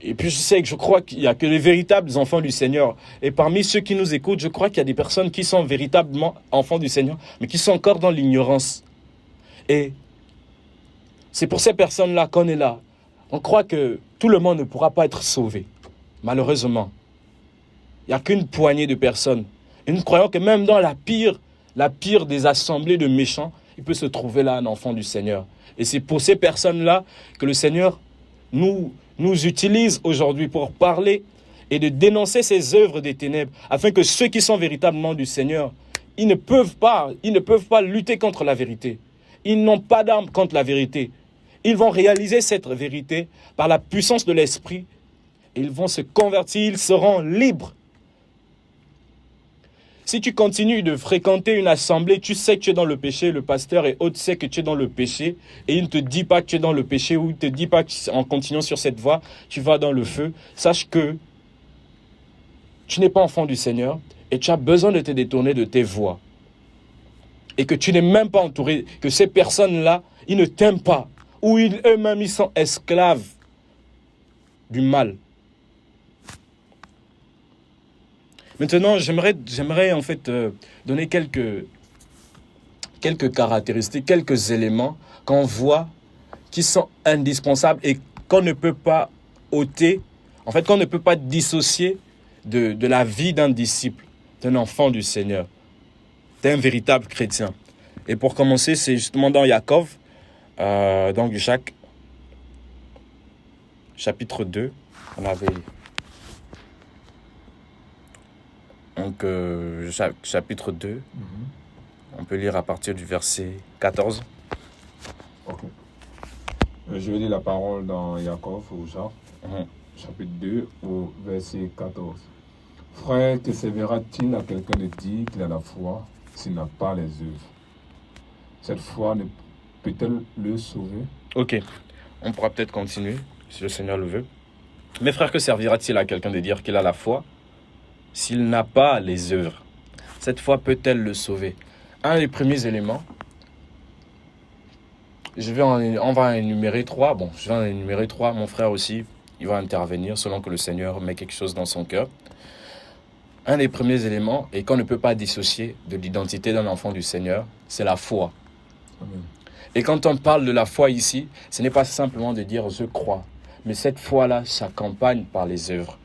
et puis je crois qu'il n'y a que les véritables enfants du Seigneur, et parmi ceux qui nous écoutent, je crois qu'il y a des personnes qui sont véritablement enfants du Seigneur, mais qui sont encore dans l'ignorance. Et c'est pour ces personnes-là qu'on est là. On croit que tout le monde ne pourra pas être sauvé, malheureusement. Il n'y a qu'une poignée de personnes. Et nous croyons que même dans la pire des assemblées de méchants, il peut se trouver là un enfant du Seigneur. Et c'est pour ces personnes-là que le Seigneur nous utilise aujourd'hui pour parler et de dénoncer ces œuvres des ténèbres, afin que ceux qui sont véritablement du Seigneur, ils ne peuvent pas lutter contre la vérité. Ils n'ont pas d'arme contre la vérité. Ils vont réaliser cette vérité par la puissance de l'Esprit. Ils vont se convertir, ils seront libres. Si tu continues de fréquenter une assemblée, tu sais que tu es dans le péché, le pasteur et autres sait que tu es dans le péché, et il ne te dit pas que tu es dans le péché, ou il ne te dit pas qu'en continuant sur cette voie, tu vas dans le feu. Sache que tu n'es pas enfant du Seigneur, et tu as besoin de te détourner de tes voies. Et que tu n'es même pas entouré, que ces personnes-là, ils ne t'aiment pas, ou eux-mêmes, ils sont esclaves du mal. Maintenant, j'aimerais en fait donner quelques caractéristiques, quelques éléments qu'on voit qui sont indispensables et qu'on ne peut pas ôter, en fait, qu'on ne peut pas dissocier de la vie d'un disciple, d'un enfant du Seigneur, d'un véritable chrétien. Et pour commencer, c'est justement dans Jacob, donc Jacques, chapitre 2, on avait... Donc, chapitre 2, on peut lire à partir du verset 14. Ok. Je vais lire la parole dans Jacob au Jacques, chapitre 2, au verset 14. Frère, que servira-t-il à quelqu'un de dire qu'il a la foi s'il n'a pas les œuvres? Cette foi ne peut-elle le sauver? Ok, on pourra peut-être continuer, si le Seigneur le veut. Mais frère, que servira-t-il à quelqu'un de dire qu'il a la foi s'il n'a pas les œuvres? Cette foi peut-elle le sauver? Un des premiers éléments, on va en énumérer 3. Bon, je vais en énumérer 3. Mon frère aussi, il va intervenir selon que le Seigneur met quelque chose dans son cœur. Un des premiers éléments, et qu'on ne peut pas dissocier de l'identité d'un enfant du Seigneur, c'est la foi. Amen. Et quand on parle de la foi ici, ce n'est pas simplement de dire « je crois », mais cette foi-là s'accompagne par les œuvres.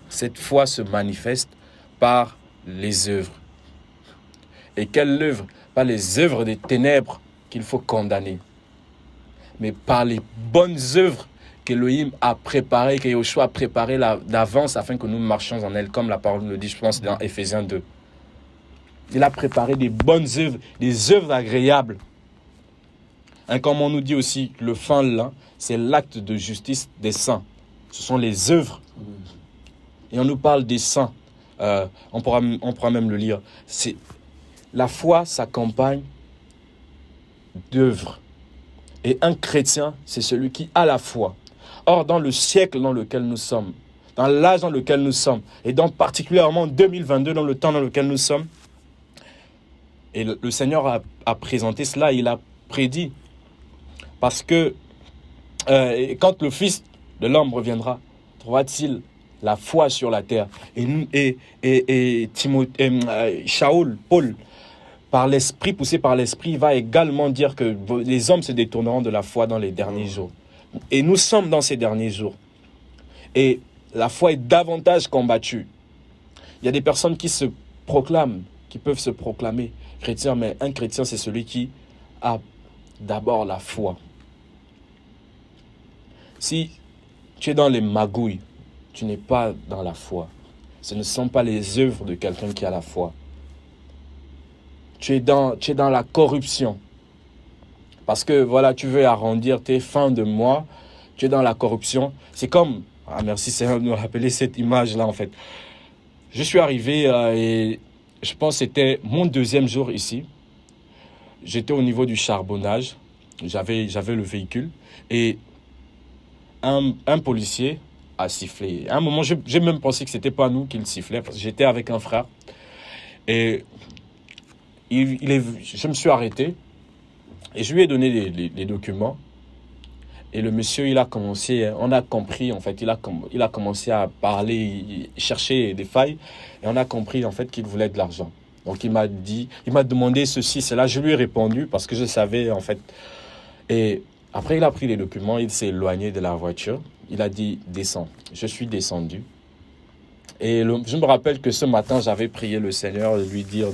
Cette foi se manifeste par les œuvres. Et quelles œuvres? Pas les œuvres des ténèbres qu'il faut condamner, mais par les bonnes œuvres qu'Élohim a préparées, que Yoshua a préparées d'avance afin que nous marchions en elles, comme la parole le dit, je pense, dans Éphésiens 2. Il a préparé des bonnes œuvres, des œuvres agréables. Comme on nous dit aussi, le fin lin, c'est l'acte de justice des saints. Ce sont les œuvres. Et on nous parle des saints. On pourra même le lire. La foi s'accompagne d'œuvres. Et un chrétien, c'est celui qui a la foi. Or, dans le siècle dans lequel nous sommes, dans l'âge dans lequel nous sommes, et dans particulièrement 2022, dans le temps dans lequel nous sommes, et le Seigneur a présenté cela, il a prédit. Parce que quand le Fils de l'homme reviendra, trouvera-t-il la foi sur la terre? Et Shaoul, Paul, par l'esprit, poussé par l'esprit, va également dire que les hommes se détourneront de la foi dans les derniers jours. Et nous sommes dans ces derniers jours. Et la foi est davantage combattue. Il y a des personnes qui se proclament, qui peuvent se proclamer chrétiens, mais un chrétien, c'est celui qui a d'abord la foi. Si tu es dans les magouilles, tu n'es pas dans la foi. Ce ne sont pas les œuvres de quelqu'un qui a la foi. Tu es dans la corruption. Parce que voilà, tu veux arrondir tes fins de mois, tu es dans la corruption. C'est comme, merci Seigneur de nous rappeler cette image-là en fait. Je suis arrivé et je pense que c'était mon 2e jour ici. J'étais au niveau du charbonnage, j'avais le véhicule et un policier a sifflé. À un moment, j'ai même pensé que c'était pas nous qui le sifflait parce que j'étais avec un frère et je me suis arrêté et je lui ai donné les documents et le monsieur on a compris en fait, il a commencé à parler, chercher des failles et on a compris en fait qu'il voulait de l'argent. Donc il m'a demandé ceci, cela, je lui ai répondu parce que je savais en fait. Et après il a pris les documents, il s'est éloigné de la voiture, il a dit descends. Je suis descendu et je me rappelle que ce matin j'avais prié le Seigneur de lui dire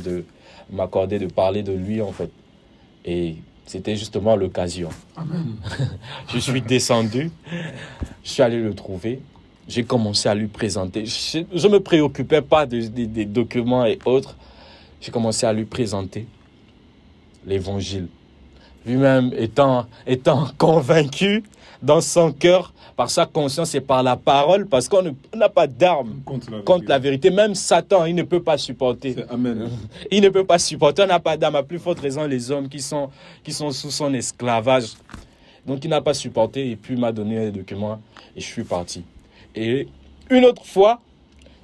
m'accorder de parler de lui, en fait. Et c'était justement l'occasion. Amen. Je suis descendu, je suis allé le trouver, j'ai commencé à lui présenter. Je ne me préoccupais pas des documents et autres. J'ai commencé à lui présenter l'évangile. Lui-même étant convaincu dans son cœur, par sa conscience et par la parole, parce qu'on n'a pas d'arme contre la vérité. Même Satan, il ne peut pas supporter. Amen. Il ne peut pas supporter. On n'a pas d'arme. À plus forte raison, les hommes qui sont sous son esclavage. Donc, il n'a pas supporté et puis il m'a donné les documents et je suis parti. Et une autre fois,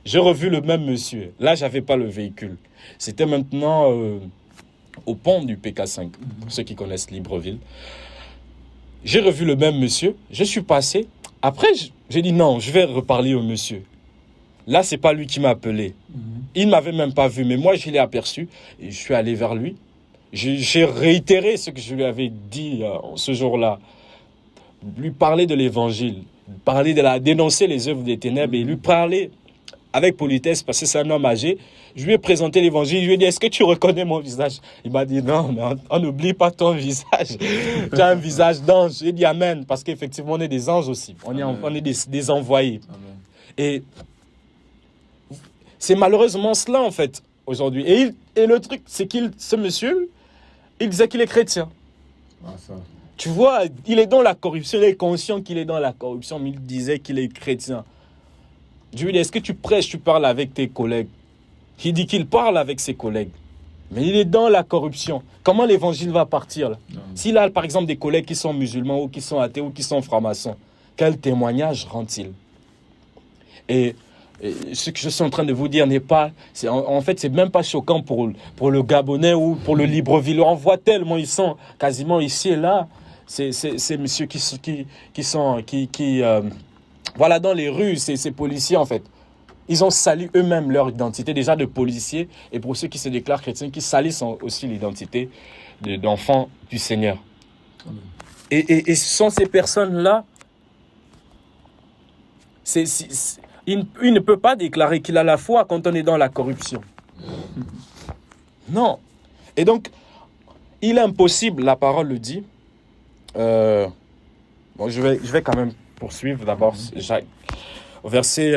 j'ai revu le même monsieur. Là, je n'avais pas le véhicule. C'était maintenant au pont du PK5, pour ceux qui connaissent Libreville. J'ai revu le même monsieur. Je suis passé. Après, j'ai dit non, je vais reparler au monsieur. Là, ce n'est pas lui qui m'a appelé. Il ne m'avait même pas vu, mais moi, je l'ai aperçu et je suis allé vers lui. J'ai réitéré ce que je lui avais dit ce jour-là. Lui parler de l'évangile, dénoncer les œuvres des ténèbres et lui parler avec politesse parce que c'est un homme âgé. Je lui ai présenté l'évangile, je lui ai dit, est-ce que tu reconnais mon visage? Il m'a dit, non, mais on n'oublie pas ton visage. Tu as un visage d'ange. J'ai dit, amen, parce qu'effectivement, on est des anges aussi. On est des envoyés. Amen. Et c'est malheureusement cela, en fait, aujourd'hui. Et le truc, c'est ce monsieur, il disait qu'il est chrétien. Ah, ça. Tu vois, il est dans la corruption, il est conscient qu'il est dans la corruption, mais il disait qu'il est chrétien. Je lui ai dit, est-ce que tu prêches, tu parles avec tes collègues? Il dit qu'il parle avec ses collègues. Mais il est dans la corruption. Comment l'évangile va partir là? S'il a par exemple des collègues qui sont musulmans ou qui sont athées ou qui sont francs-maçons, quel témoignage rend-il? Et ce que je suis en train de vous dire n'est pas... En fait, c'est même pas choquant pour le Gabonais ou pour le Libreville. On voit tellement, ils sont quasiment ici et là. Ces messieurs voilà, dans les rues, ces policiers en fait. Ils ont sali eux-mêmes leur identité déjà de policiers et pour ceux qui se déclarent chrétiens, qui salissent aussi l'identité d'enfants du Seigneur. Et ce sont ces personnes-là, il ne peut pas déclarer qu'il a la foi quand on est dans la corruption. Non. Et donc, il est impossible, la parole le dit. Bon, je vais quand même poursuivre d'abord au verset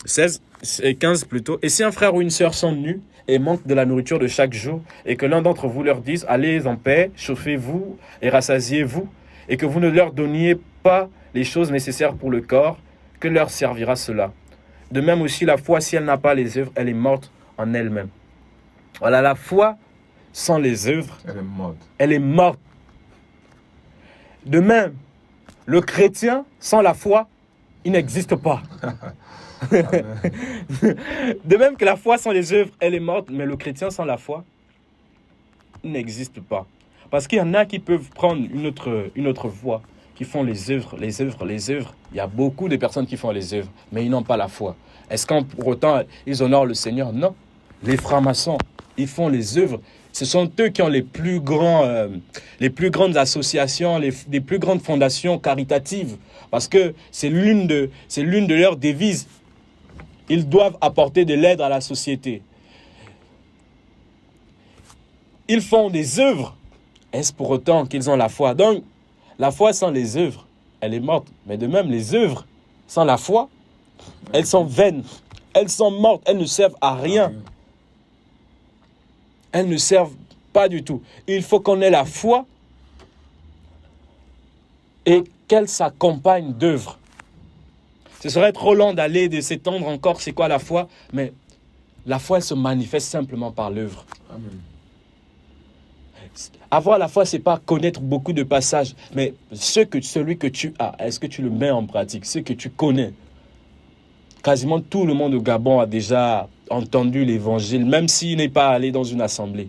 16 et 15 plutôt. Et si un frère ou une sœur sont nus et manquent de la nourriture de chaque jour, et que l'un d'entre vous leur dise, allez en paix, chauffez-vous et rassasiez-vous, et que vous ne leur donniez pas les choses nécessaires pour le corps, que leur servira cela? De même aussi, la foi, si elle n'a pas les œuvres, elle est morte en elle-même. Voilà, la foi sans les œuvres, elle est morte. Elle est morte. De même, le chrétien sans la foi, il n'existe pas. De même que la foi sans les œuvres, elle est morte, mais le chrétien sans la foi, il n'existe pas. Parce qu'il y en a qui peuvent prendre une autre voie, qui font les œuvres. Il y a beaucoup de personnes qui font les œuvres, mais ils n'ont pas la foi. Est-ce qu'en pour autant, ils honorent le Seigneur? Non. Les francs-maçons, ils font les œuvres. Ce sont eux qui ont les plus grandes associations, les plus grandes fondations caritatives. Parce que c'est l'une de leurs devises. Ils doivent apporter de l'aide à la société. Ils font des œuvres. Est-ce pour autant qu'ils ont la foi? Donc, la foi sans les œuvres, elle est morte. Mais de même, les œuvres sans la foi, elles sont vaines. Elles sont mortes. Elles ne servent à rien. Elles ne servent pas du tout. Il faut qu'on ait la foi et qu'elle s'accompagne d'œuvres. Ce serait trop long de s'étendre encore, c'est quoi la foi? Mais la foi, elle se manifeste simplement par l'œuvre. Amen. Avoir la foi, ce n'est pas connaître beaucoup de passages, mais celui que tu as, est-ce que tu le mets en pratique? Ce que tu connais. Quasiment tout le monde au Gabon a déjà entendu l'évangile, même s'il n'est pas allé dans une assemblée.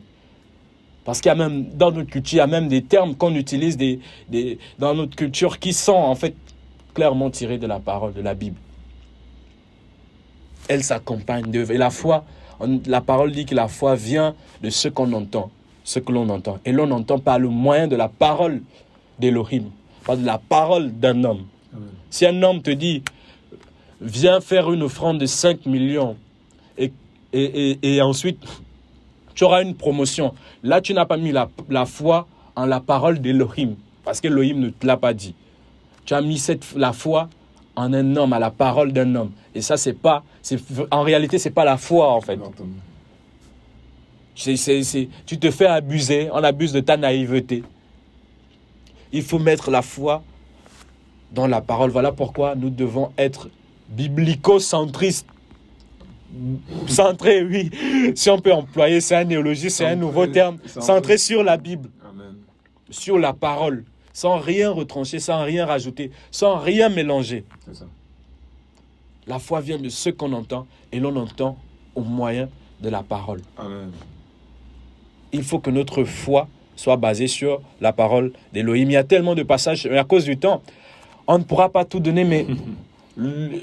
Parce qu'il y a même, dans notre culture, il y a même des termes qu'on utilise dans notre culture qui sont en fait clairement tirés de la parole, de la Bible. Elle s'accompagne d'œuvres. Et la foi, la parole dit que la foi vient de ce qu'on entend, ce que l'on entend. Et l'on entend par le moyen de la parole d'Élohim, pas de la parole d'un homme. Amen. Si un homme te dit, viens faire une offrande de 5 millions, et ensuite tu auras une promotion. Là, tu n'as pas mis la foi en la parole d'Elohim, parce qu'Elohim ne te l'a pas dit. Tu as mis la foi en un homme, à la parole d'un homme. Et ça, en réalité, ce n'est pas la foi, en fait. Tu te fais abuser, on abuse de ta naïveté. Il faut mettre la foi dans la parole. Voilà pourquoi nous devons être biblico-centristes. Centré, oui. Si on peut employer, c'est un néologisme, c'est un nouveau terme. Centré sur la Bible. Amen. Sur la parole. Sans rien retrancher, sans rien rajouter, sans rien mélanger. C'est ça. La foi vient de ce qu'on entend et l'on entend au moyen de la parole. Amen. Il faut que notre foi soit basée sur la parole d'Élohim. Il y a tellement de passages, à cause du temps, on ne pourra pas tout donner, mais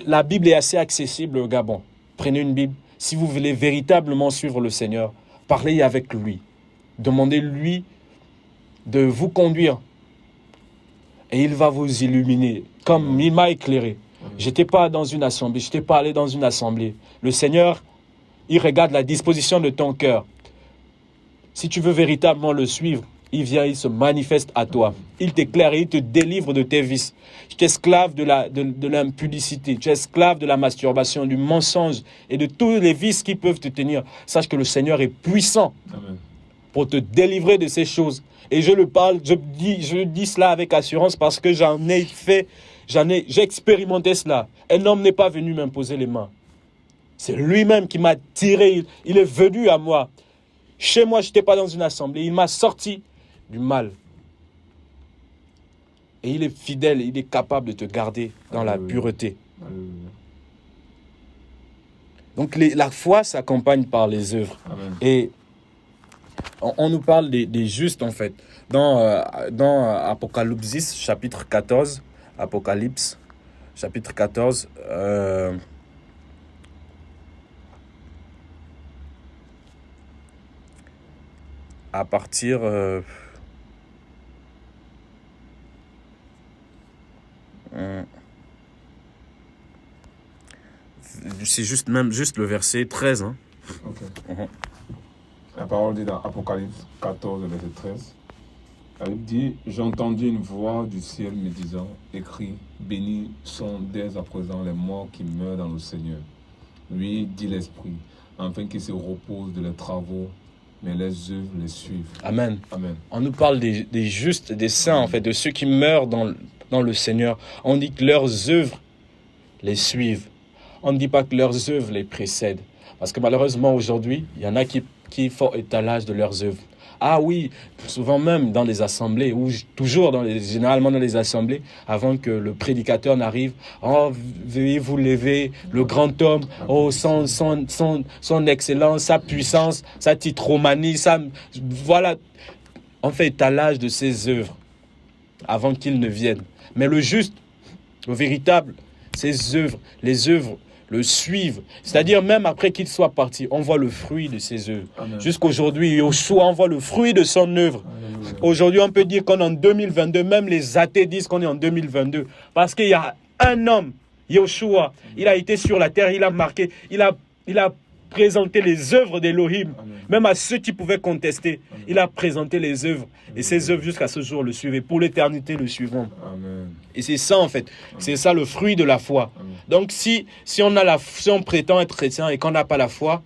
la Bible est assez accessible au Gabon. Prenez une Bible. Si vous voulez véritablement suivre le Seigneur, parlez avec lui. Demandez-lui de vous conduire. Et il va vous illuminer, comme il m'a éclairé. Je n'étais pas dans une assemblée, je n'étais pas allé dans une assemblée. Le Seigneur, il regarde la disposition de ton cœur. Si tu veux véritablement le suivre, il vient, il se manifeste à toi. Il t'éclaire et il te délivre de tes vices. Tu es esclave de l'impudicité, tu es esclave de la masturbation, du mensonge et de tous les vices qui peuvent te tenir. Sache que le Seigneur est puissant pour te délivrer de ces choses. Et je dis cela avec assurance parce que j'ai expérimenté cela. Un homme n'est pas venu m'imposer les mains. C'est lui-même qui m'a tiré. Il est venu à moi. Chez moi, je n'étais pas dans une assemblée. Il m'a sorti du mal. Et il est fidèle. Il est capable de te garder dans la pureté. Donc la foi s'accompagne par les œuvres. Amen. Et on nous parle des justes, en fait. Dans Apocalypse, chapitre 14, Apocalypse, chapitre 14, à partir... c'est juste le verset 13. Hein. Okay. La parole dit dans Apocalypse 14, verset 13. Elle dit, j'ai entendu une voix du ciel me disant, écrit, bénis sont dès à présent les morts qui meurent dans le Seigneur. Lui, dit l'Esprit, afin qu'ils se reposent de leurs travaux, mais les œuvres les suivent. Amen. Amen. On nous parle des justes, des saints, en fait, de ceux qui meurent dans le Seigneur. On dit que leurs œuvres les suivent. On ne dit pas que leurs œuvres les précèdent. Parce que malheureusement, aujourd'hui, il y en a qui font étalage de leurs œuvres. Ah oui, souvent même dans les assemblées, ou généralement dans les assemblées, avant que le prédicateur n'arrive, oh, veuillez vous lever, le grand homme, oh, son excellence, sa puissance, sa titromanie, voilà. On fait étalage de ses œuvres avant qu'il ne vienne. Mais le juste, le véritable, ses œuvres, les œuvres le suivent. C'est-à-dire même après qu'il soit parti, on voit le fruit de ses œuvres. Jusqu'aujourd'hui, Yoshua, on voit le fruit de son œuvre. Aujourd'hui, on peut dire qu'on est en 2022. Même les athées disent qu'on est en 2022. Parce qu'il y a un homme, Yoshua, il a été sur la terre, il a marqué, il a présenté les œuvres d'Elohim. Même à ceux qui pouvaient contester, il a présenté les œuvres. Et ces œuvres, jusqu'à ce jour, le suivaient. Pour l'éternité, le suivront. Amen. Et c'est ça, en fait. C'est ça le fruit de la foi. Donc, si on prétend être chrétien et qu'on n'a pas la foi,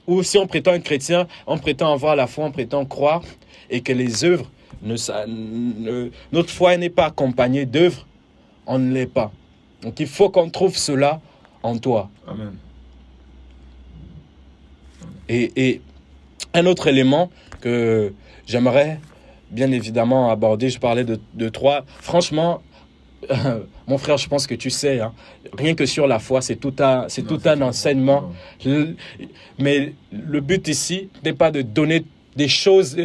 ou si on prétend être chrétien, on prétend avoir la foi, on prétend croire, et que les œuvres, notre foi n'est pas accompagnée d'œuvres, on ne l'est pas. Donc, il faut qu'on trouve cela en toi. Amen. Et un autre élément que j'aimerais bien évidemment aborder, je parlais de trois. Franchement, mon frère, je pense que tu sais, hein, rien que sur la foi, c'est tout un enseignement. Mais le but ici n'est pas de donner des choses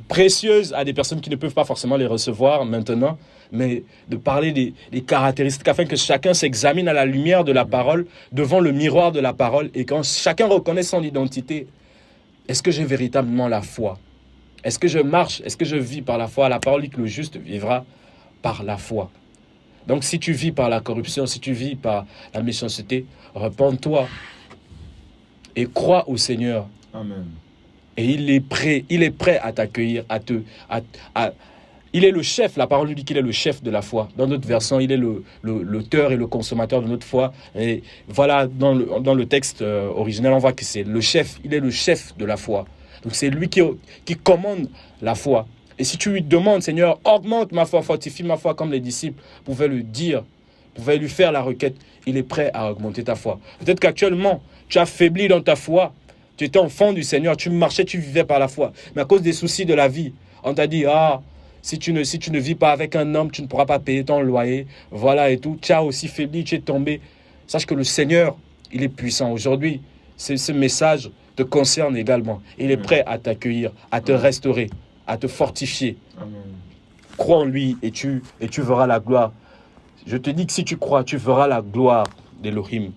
précieuses à des personnes qui ne peuvent pas forcément les recevoir maintenant, mais de parler des caractéristiques afin que chacun s'examine à la lumière de la parole, devant le miroir de la parole, et quand chacun reconnaît son identité, est-ce que j'ai véritablement la foi? Est-ce que je marche? Est-ce que je vis par la foi? La parole dit que le juste vivra par la foi. Donc si tu vis par la corruption, si tu vis par la méchanceté, repens-toi et crois au Seigneur. Amen. Et il est prêt à t'accueillir, il est le chef, la parole nous dit qu'il est le chef de la foi. Dans notre version, il est l'auteur et le consommateur de notre foi. Et voilà, dans le texte original, on voit que c'est le chef, il est le chef de la foi. Donc c'est lui qui commande la foi. Et si tu lui demandes, Seigneur, augmente ma foi, fortifie ma foi, comme les disciples pouvaient le dire, pouvaient lui faire la requête, il est prêt à augmenter ta foi. Peut-être qu'actuellement, tu as faibli dans ta foi. Tu étais enfant du Seigneur, tu marchais, tu vivais par la foi. Mais à cause des soucis de la vie, on t'a dit, si tu ne vis pas avec un homme, tu ne pourras pas payer ton loyer. Voilà et tout. Tu as aussi faibli, tu es tombé. Sache que le Seigneur, il est puissant. Aujourd'hui, ce message te concerne également. Il est prêt à t'accueillir, à te restaurer, à te fortifier. Amen. Crois en lui et tu verras la gloire. Je te dis que si tu crois, tu verras la gloire d'Élohim.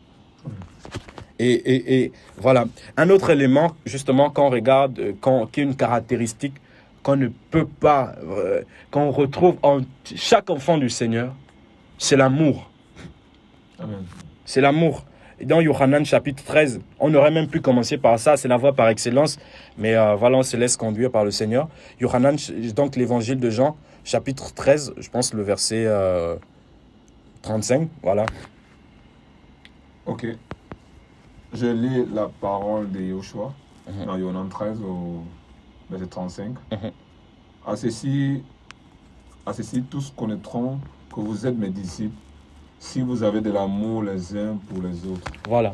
Et voilà. Un autre élément, justement, quand on regarde, qui est une caractéristique qu'on ne peut pas, qu'on retrouve en chaque enfant du Seigneur, c'est l'amour. Amen. C'est l'amour. Et dans Yohanan chapitre 13, on aurait même pu commencer par ça, c'est la voie par excellence, mais voilà, on se laisse conduire par le Seigneur. Yohanan, donc l'évangile de Jean, chapitre 13, je pense le verset 35, voilà. Ok. Je lis la parole de Yoshua dans Yohanan 13 au verset 35. À ceci, tous connaîtront que vous êtes mes disciples, si vous avez de l'amour les uns pour les autres. Voilà.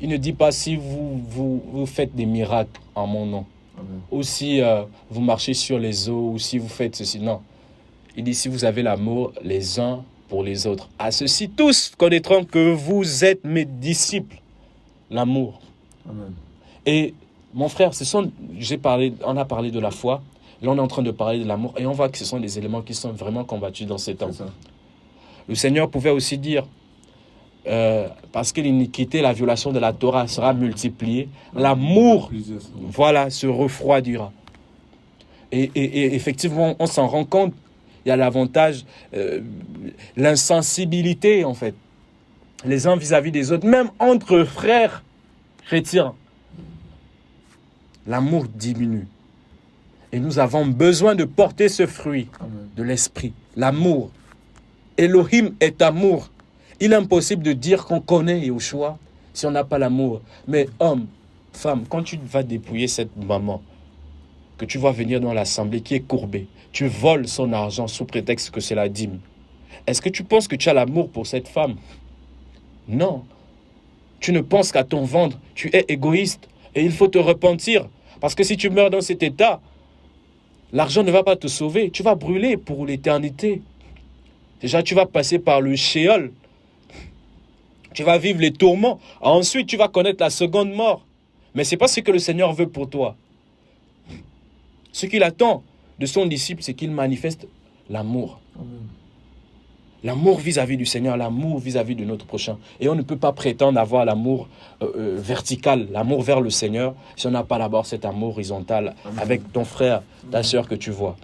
Il ne dit pas si vous faites des miracles en mon nom. Amen. Ou si vous marchez sur les eaux, ou si vous faites ceci. Non. Il dit si vous avez l'amour les uns pour les autres. À ceci, tous connaîtront que vous êtes mes disciples. L'amour. Amen. Et mon frère, on a parlé de la foi. Là, on est en train de parler de l'amour. Et on voit que ce sont des éléments qui sont vraiment combattus dans ces temps. Le Seigneur pouvait aussi dire, parce que l'iniquité, la violation de la Torah sera multipliée, l'amour, voilà, se refroidira. Et effectivement, on s'en rend compte. Il y a l'avantage, l'insensibilité, en fait. Les uns vis-à-vis des autres, même entre frères chrétiens. L'amour diminue. Et nous avons besoin de porter ce fruit de l'esprit, l'amour. Elohim est amour. Il est impossible de dire qu'on connaît Yahushua si on n'a pas l'amour. Mais homme, femme, quand tu vas dépouiller cette maman, que tu vas venir dans l'assemblée qui est courbée, tu voles son argent sous prétexte que c'est la dîme. Est-ce que tu penses que tu as l'amour pour cette femme? Non. Tu ne penses qu'à ton ventre. Tu es égoïste. Et il faut te repentir. Parce que si tu meurs dans cet état, l'argent ne va pas te sauver. Tu vas brûler pour l'éternité. Déjà, tu vas passer par le Sheol. Tu vas vivre les tourments. Ensuite, tu vas connaître la seconde mort. Mais ce n'est pas ce que le Seigneur veut pour toi. Ce qu'il attend de son disciple, c'est qu'il manifeste l'amour. Amen. L'amour vis-à-vis du Seigneur, l'amour vis-à-vis de notre prochain. Et on ne peut pas prétendre avoir l'amour vertical, l'amour vers le Seigneur, si on n'a pas d'abord cet amour horizontal avec ton frère, ta sœur que tu vois.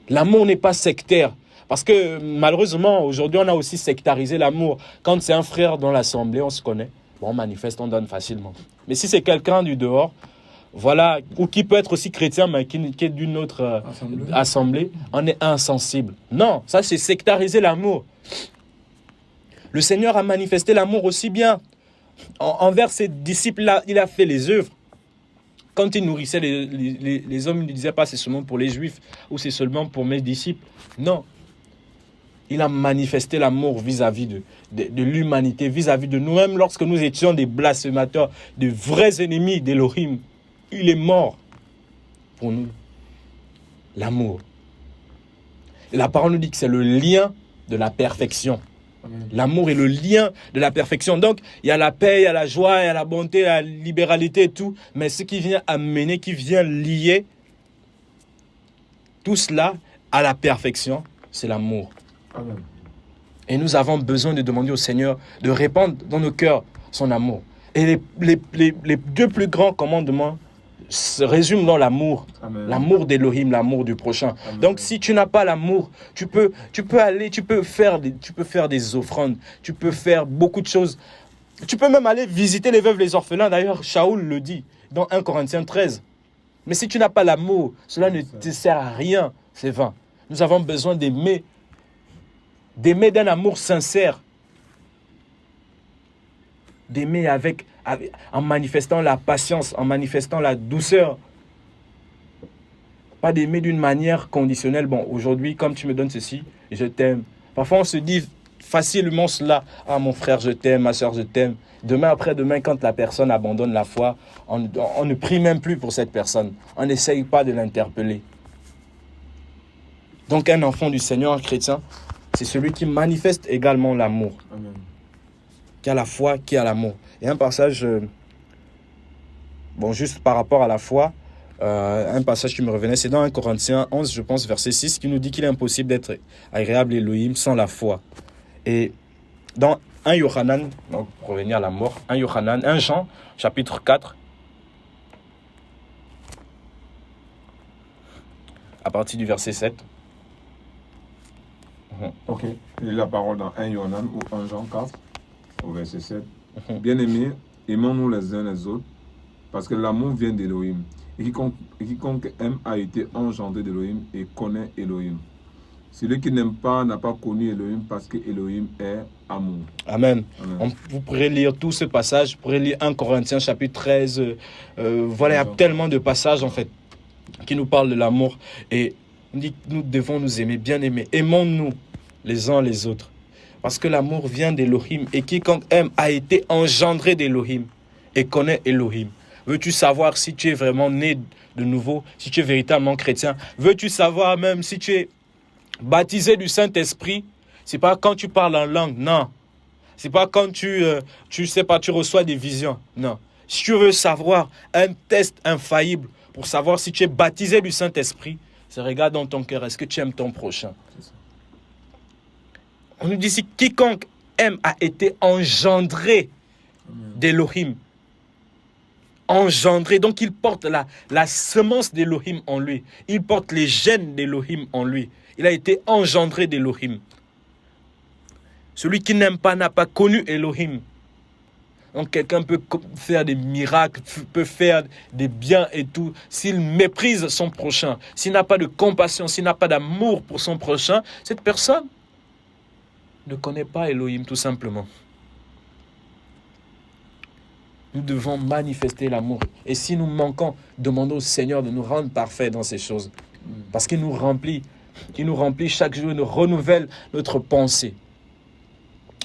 L'amour n'est pas sectaire. Parce que malheureusement, aujourd'hui, on a aussi sectarisé l'amour. Quand c'est un frère dans l'assemblée, on se connaît. Bon, on manifeste, on donne facilement. Mais si c'est quelqu'un du dehors, voilà, ou qui peut être aussi chrétien, mais qui est d'une autre assemblée, on est insensible. Non, ça c'est sectariser l'amour. Le Seigneur a manifesté l'amour aussi bien envers ses disciples. Là, il a fait les œuvres. Quand il nourrissait les hommes, il ne disait pas c'est seulement pour les Juifs ou c'est seulement pour mes disciples. Non. Il a manifesté l'amour vis-à-vis de l'humanité, vis-à-vis de nous-mêmes lorsque nous étions des blasphémateurs, de vrais ennemis d'Élohim. Il est mort pour nous. L'amour. Et la parole nous dit que c'est le lien de la perfection. Amen. L'amour est le lien de la perfection. Donc, il y a la paix, il y a la joie, il y a la bonté, la libéralité et tout. Mais ce qui vient amener, qui vient lier tout cela à la perfection, c'est l'amour. Amen. Et nous avons besoin de demander au Seigneur de répandre dans nos cœurs son amour. Et les deux plus grands commandements se résument dans l'amour. Amen. L'amour d'Élohim, l'amour du prochain. Amen. Donc si tu n'as pas l'amour, tu peux faire des offrandes, tu peux faire beaucoup de choses. Tu peux même aller visiter les veuves, les orphelins. D'ailleurs, Shaoul le dit dans 1 Corinthiens 13. Mais si tu n'as pas l'amour, cela ne te sert à rien. C'est vain. Nous avons besoin d'aimer d'un amour sincère. D'aimer en manifestant la patience, en manifestant la douceur. Pas d'aimer d'une manière conditionnelle. Bon, aujourd'hui, comme tu me donnes ceci, je t'aime. Parfois, on se dit facilement cela. Ah, mon frère, je t'aime, ma soeur, je t'aime. Demain, après-demain, quand la personne abandonne la foi, on ne prie même plus pour cette personne. On n'essaye pas de l'interpeller. Donc, un enfant du Seigneur, un chrétien, c'est celui qui manifeste également l'amour. Amen. Qui a la foi, qui a l'amour. Et un passage, juste par rapport à la foi, un passage qui me revenait, c'est dans 1 Corinthiens 11, je pense, verset 6, qui nous dit qu'il est impossible d'être agréable à Elohim sans la foi. Et dans 1 Yohanan, donc pour revenir à la mort, 1 Jean, chapitre 4, à partir du verset 7. Ok, j'ai la parole dans 1 Yohanan ou 1 Jean 4, au verset 7. Bien-aimés, aimons-nous les uns les autres, parce que l'amour vient d'Elohim. Et quiconque aime a été engendré d'Elohim et connaît Elohim. Celui qui n'aime pas n'a pas connu Elohim parce que Elohim est amour. Amen. Amen. Vous pourrez lire tout ce passage, vous pourrez lire 1 Corinthiens chapitre 13. Voilà, il y a tellement de passages en fait qui nous parlent de l'amour. Et on dit que nous devons nous aimer, bien aimer. Aimons-nous les uns les autres. Parce que l'amour vient d'Elohim et quiconque aime a été engendré d'Elohim et connaît Elohim. Veux-tu savoir si tu es vraiment né de nouveau, si tu es véritablement chrétien? Veux-tu savoir même si tu es baptisé du Saint-Esprit? C'est pas quand tu parles en langue, non. C'est pas quand tu reçois des visions, non. Si tu veux savoir un test infaillible pour savoir si tu es baptisé du Saint-Esprit, c'est regarde dans ton cœur, est-ce que tu aimes ton prochain? On nous dit ici, quiconque aime a été engendré d'Elohim. Engendré, donc il porte la semence d'Elohim en lui. Il porte les gènes d'Elohim en lui. Il a été engendré d'Elohim. Celui qui n'aime pas n'a pas connu Elohim. Donc quelqu'un peut faire des miracles, peut faire des biens et tout. S'il méprise son prochain, s'il n'a pas de compassion, s'il n'a pas d'amour pour son prochain, cette personne ne connaît pas Elohim tout simplement. Nous devons manifester l'amour. Et si nous manquons, demandons au Seigneur de nous rendre parfaits dans ces choses. Parce qu'il nous remplit. Il nous remplit chaque jour, il nous renouvelle notre pensée.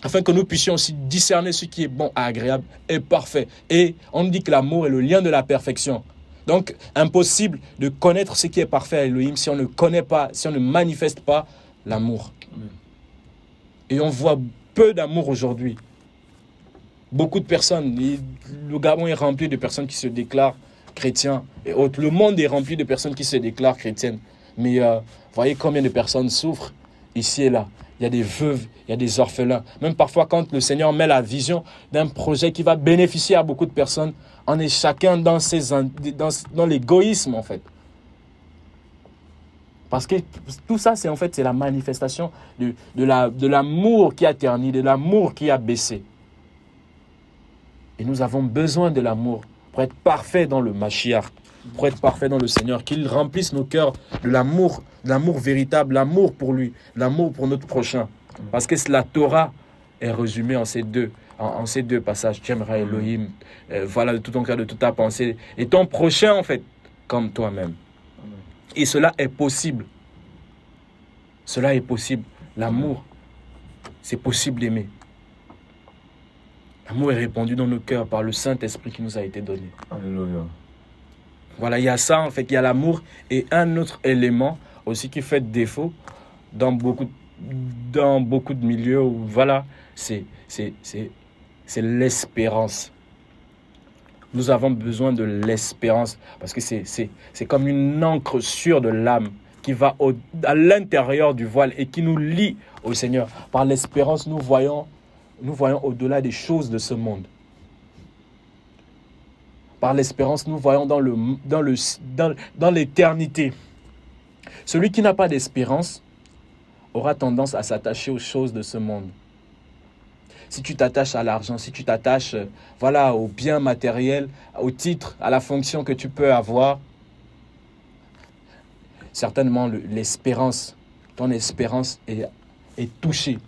Afin que nous puissions aussi discerner ce qui est bon, agréable et parfait. Et on dit que l'amour est le lien de la perfection. Donc, impossible de connaître ce qui est parfait à Elohim si on ne connaît pas, si on ne manifeste pas l'amour. Et on voit peu d'amour aujourd'hui. Beaucoup de personnes, le Gabon est rempli de personnes qui se déclarent chrétiens et autres. Le monde est rempli de personnes qui se déclarent chrétiennes. Mais voyez combien de personnes souffrent ici et là. Il y a des veuves, il y a des orphelins. Même parfois, quand le Seigneur met la vision d'un projet qui va bénéficier à beaucoup de personnes, on est chacun dans l'égoïsme, en fait. Parce que tout ça, c'est la manifestation de l'amour qui a terni, de l'amour qui a baissé. Et nous avons besoin de l'amour pour être parfait dans le Mashiach, pour être parfait dans le Seigneur, qu'il remplisse nos cœurs de l'amour véritable, l'amour pour lui, l'amour pour notre prochain. Parce que la Torah est résumée en ces deux passages. Tu aimeras Elohim, voilà, de tout ton cœur, de toute ta pensée, et ton prochain, en fait, comme toi-même. Et cela est possible. Cela est possible. L'amour, c'est possible d'aimer. L'amour est répandu dans nos cœurs par le Saint-Esprit qui nous a été donné. Alléluia. Voilà, il y a ça en fait, il y a l'amour et un autre élément aussi qui fait défaut dans beaucoup de milieux où voilà, c'est l'espérance. Nous avons besoin de l'espérance parce que c'est comme une encre sûre de l'âme qui va à l'intérieur du voile et qui nous lie au Seigneur. Par l'espérance, nous voyons au-delà des choses de ce monde. Par l'espérance, nous voyons dans l'éternité. Celui qui n'a pas d'espérance aura tendance à s'attacher aux choses de ce monde. si tu t'attaches à l'argent, si tu t'attaches voilà, aux biens matériels, au titre, à la fonction que tu peux avoir, certainement l'espérance, ton espérance est touchée.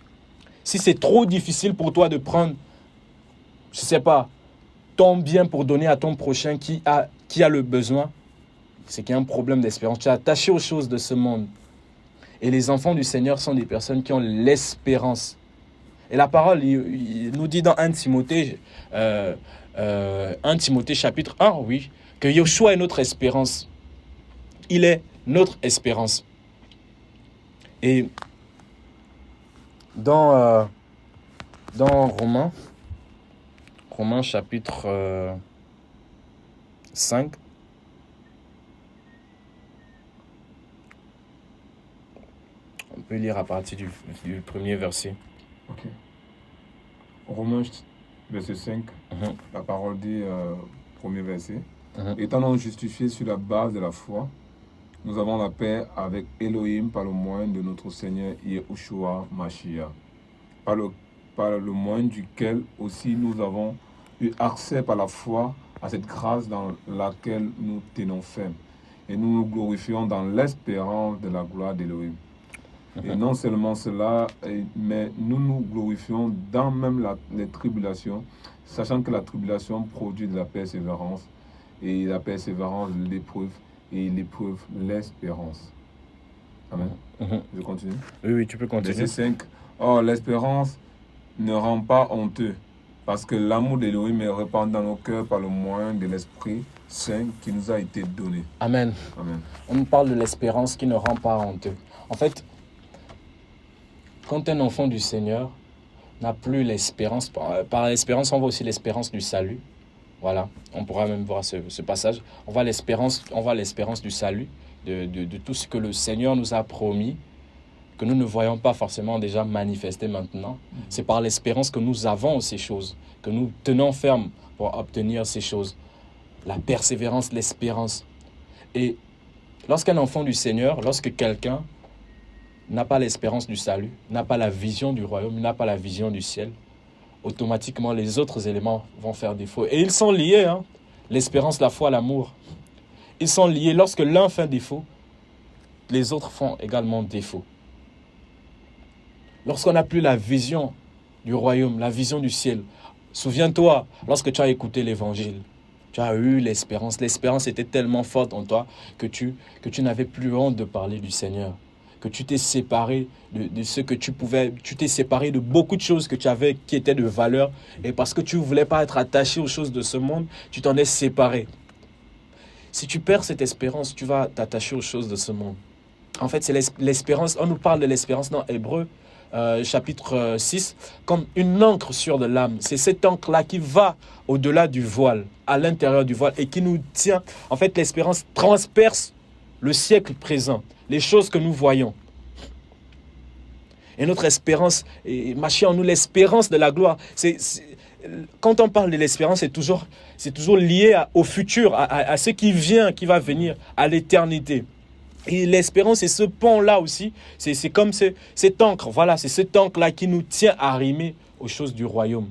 Si c'est trop difficile pour toi de prendre, je ne sais pas, ton bien pour donner à ton prochain qui a le besoin, c'est qu'il y a un problème d'espérance. Tu es attaché aux choses de ce monde. Et les enfants du Seigneur sont des personnes qui ont l'espérance. Et la parole il nous dit dans 1 Timothée, 1 Timothée chapitre 1, oui, que Yeshua est notre espérance. Il est notre espérance. Et dans Romains chapitre 5, on peut lire à partir du premier verset. Ok. Romains, verset 5, la parole dit, premier verset. Étant donc justifiés sur la base de la foi, nous avons la paix avec Elohim par le moyen de notre Seigneur Yahushua Mashiach, par le moyen duquel aussi nous avons eu accès par la foi à cette grâce dans laquelle nous tenons ferme. Et nous nous glorifions dans l'espérance de la gloire d'Elohim. Et non seulement cela, mais nous nous glorifions dans même les tribulations, sachant que la tribulation produit de la persévérance, et la persévérance l'épreuve, et l'épreuve l'espérance. Amen. Je continue. Oui, tu peux continuer. Verset 5. Or, l'espérance ne rend pas honteux, parce que l'amour d'Élohim est répandu dans nos cœurs par le moyen de l'Esprit Saint qui nous a été donné. Amen. Amen. On nous parle de l'espérance qui ne rend pas honteux. En fait, quand un enfant du Seigneur n'a plus l'espérance, par l'espérance, on voit aussi l'espérance du salut. Voilà, on pourra même voir ce passage. On voit l'espérance du salut, de tout ce que le Seigneur nous a promis, que nous ne voyons pas forcément déjà manifester maintenant. C'est par l'espérance que nous avons ces choses, que nous tenons ferme pour obtenir ces choses. La persévérance, l'espérance. Et lorsqu'un enfant du Seigneur, lorsque quelqu'un n'a pas l'espérance du salut, n'a pas la vision du royaume, n'a pas la vision du ciel, automatiquement les autres éléments vont faire défaut. Et ils sont liés, hein? L'espérance, la foi, l'amour. Ils sont liés. Lorsque l'un fait défaut, les autres font également défaut. Lorsqu'on n'a plus la vision du royaume, la vision du ciel, souviens-toi, lorsque tu as écouté l'évangile, tu as eu l'espérance. L'espérance était tellement forte en toi que tu n'avais plus honte de parler du Seigneur. Que tu t'es séparé de ce que tu pouvais, tu t'es séparé de beaucoup de choses que tu avais qui étaient de valeur. Et parce que tu ne voulais pas être attaché aux choses de ce monde, tu t'en es séparé. Si tu perds cette espérance, tu vas t'attacher aux choses de ce monde. En fait, c'est l'espérance. On nous parle de l'espérance dans Hébreux, chapitre 6, comme une encre sur de l'âme. C'est cette encre-là qui va au-delà du voile, à l'intérieur du voile, et qui nous tient. En fait, l'espérance transperce le siècle présent, les choses que nous voyons. Et notre espérance, et Mashiach en nous, l'espérance de la gloire. Quand on parle de l'espérance, c'est toujours lié au futur, à ce qui vient, qui va venir, à l'éternité. Et l'espérance, c'est ce pont-là aussi. C'est comme cette encre. Voilà, c'est cette encre-là qui nous tient arrimés aux choses du royaume.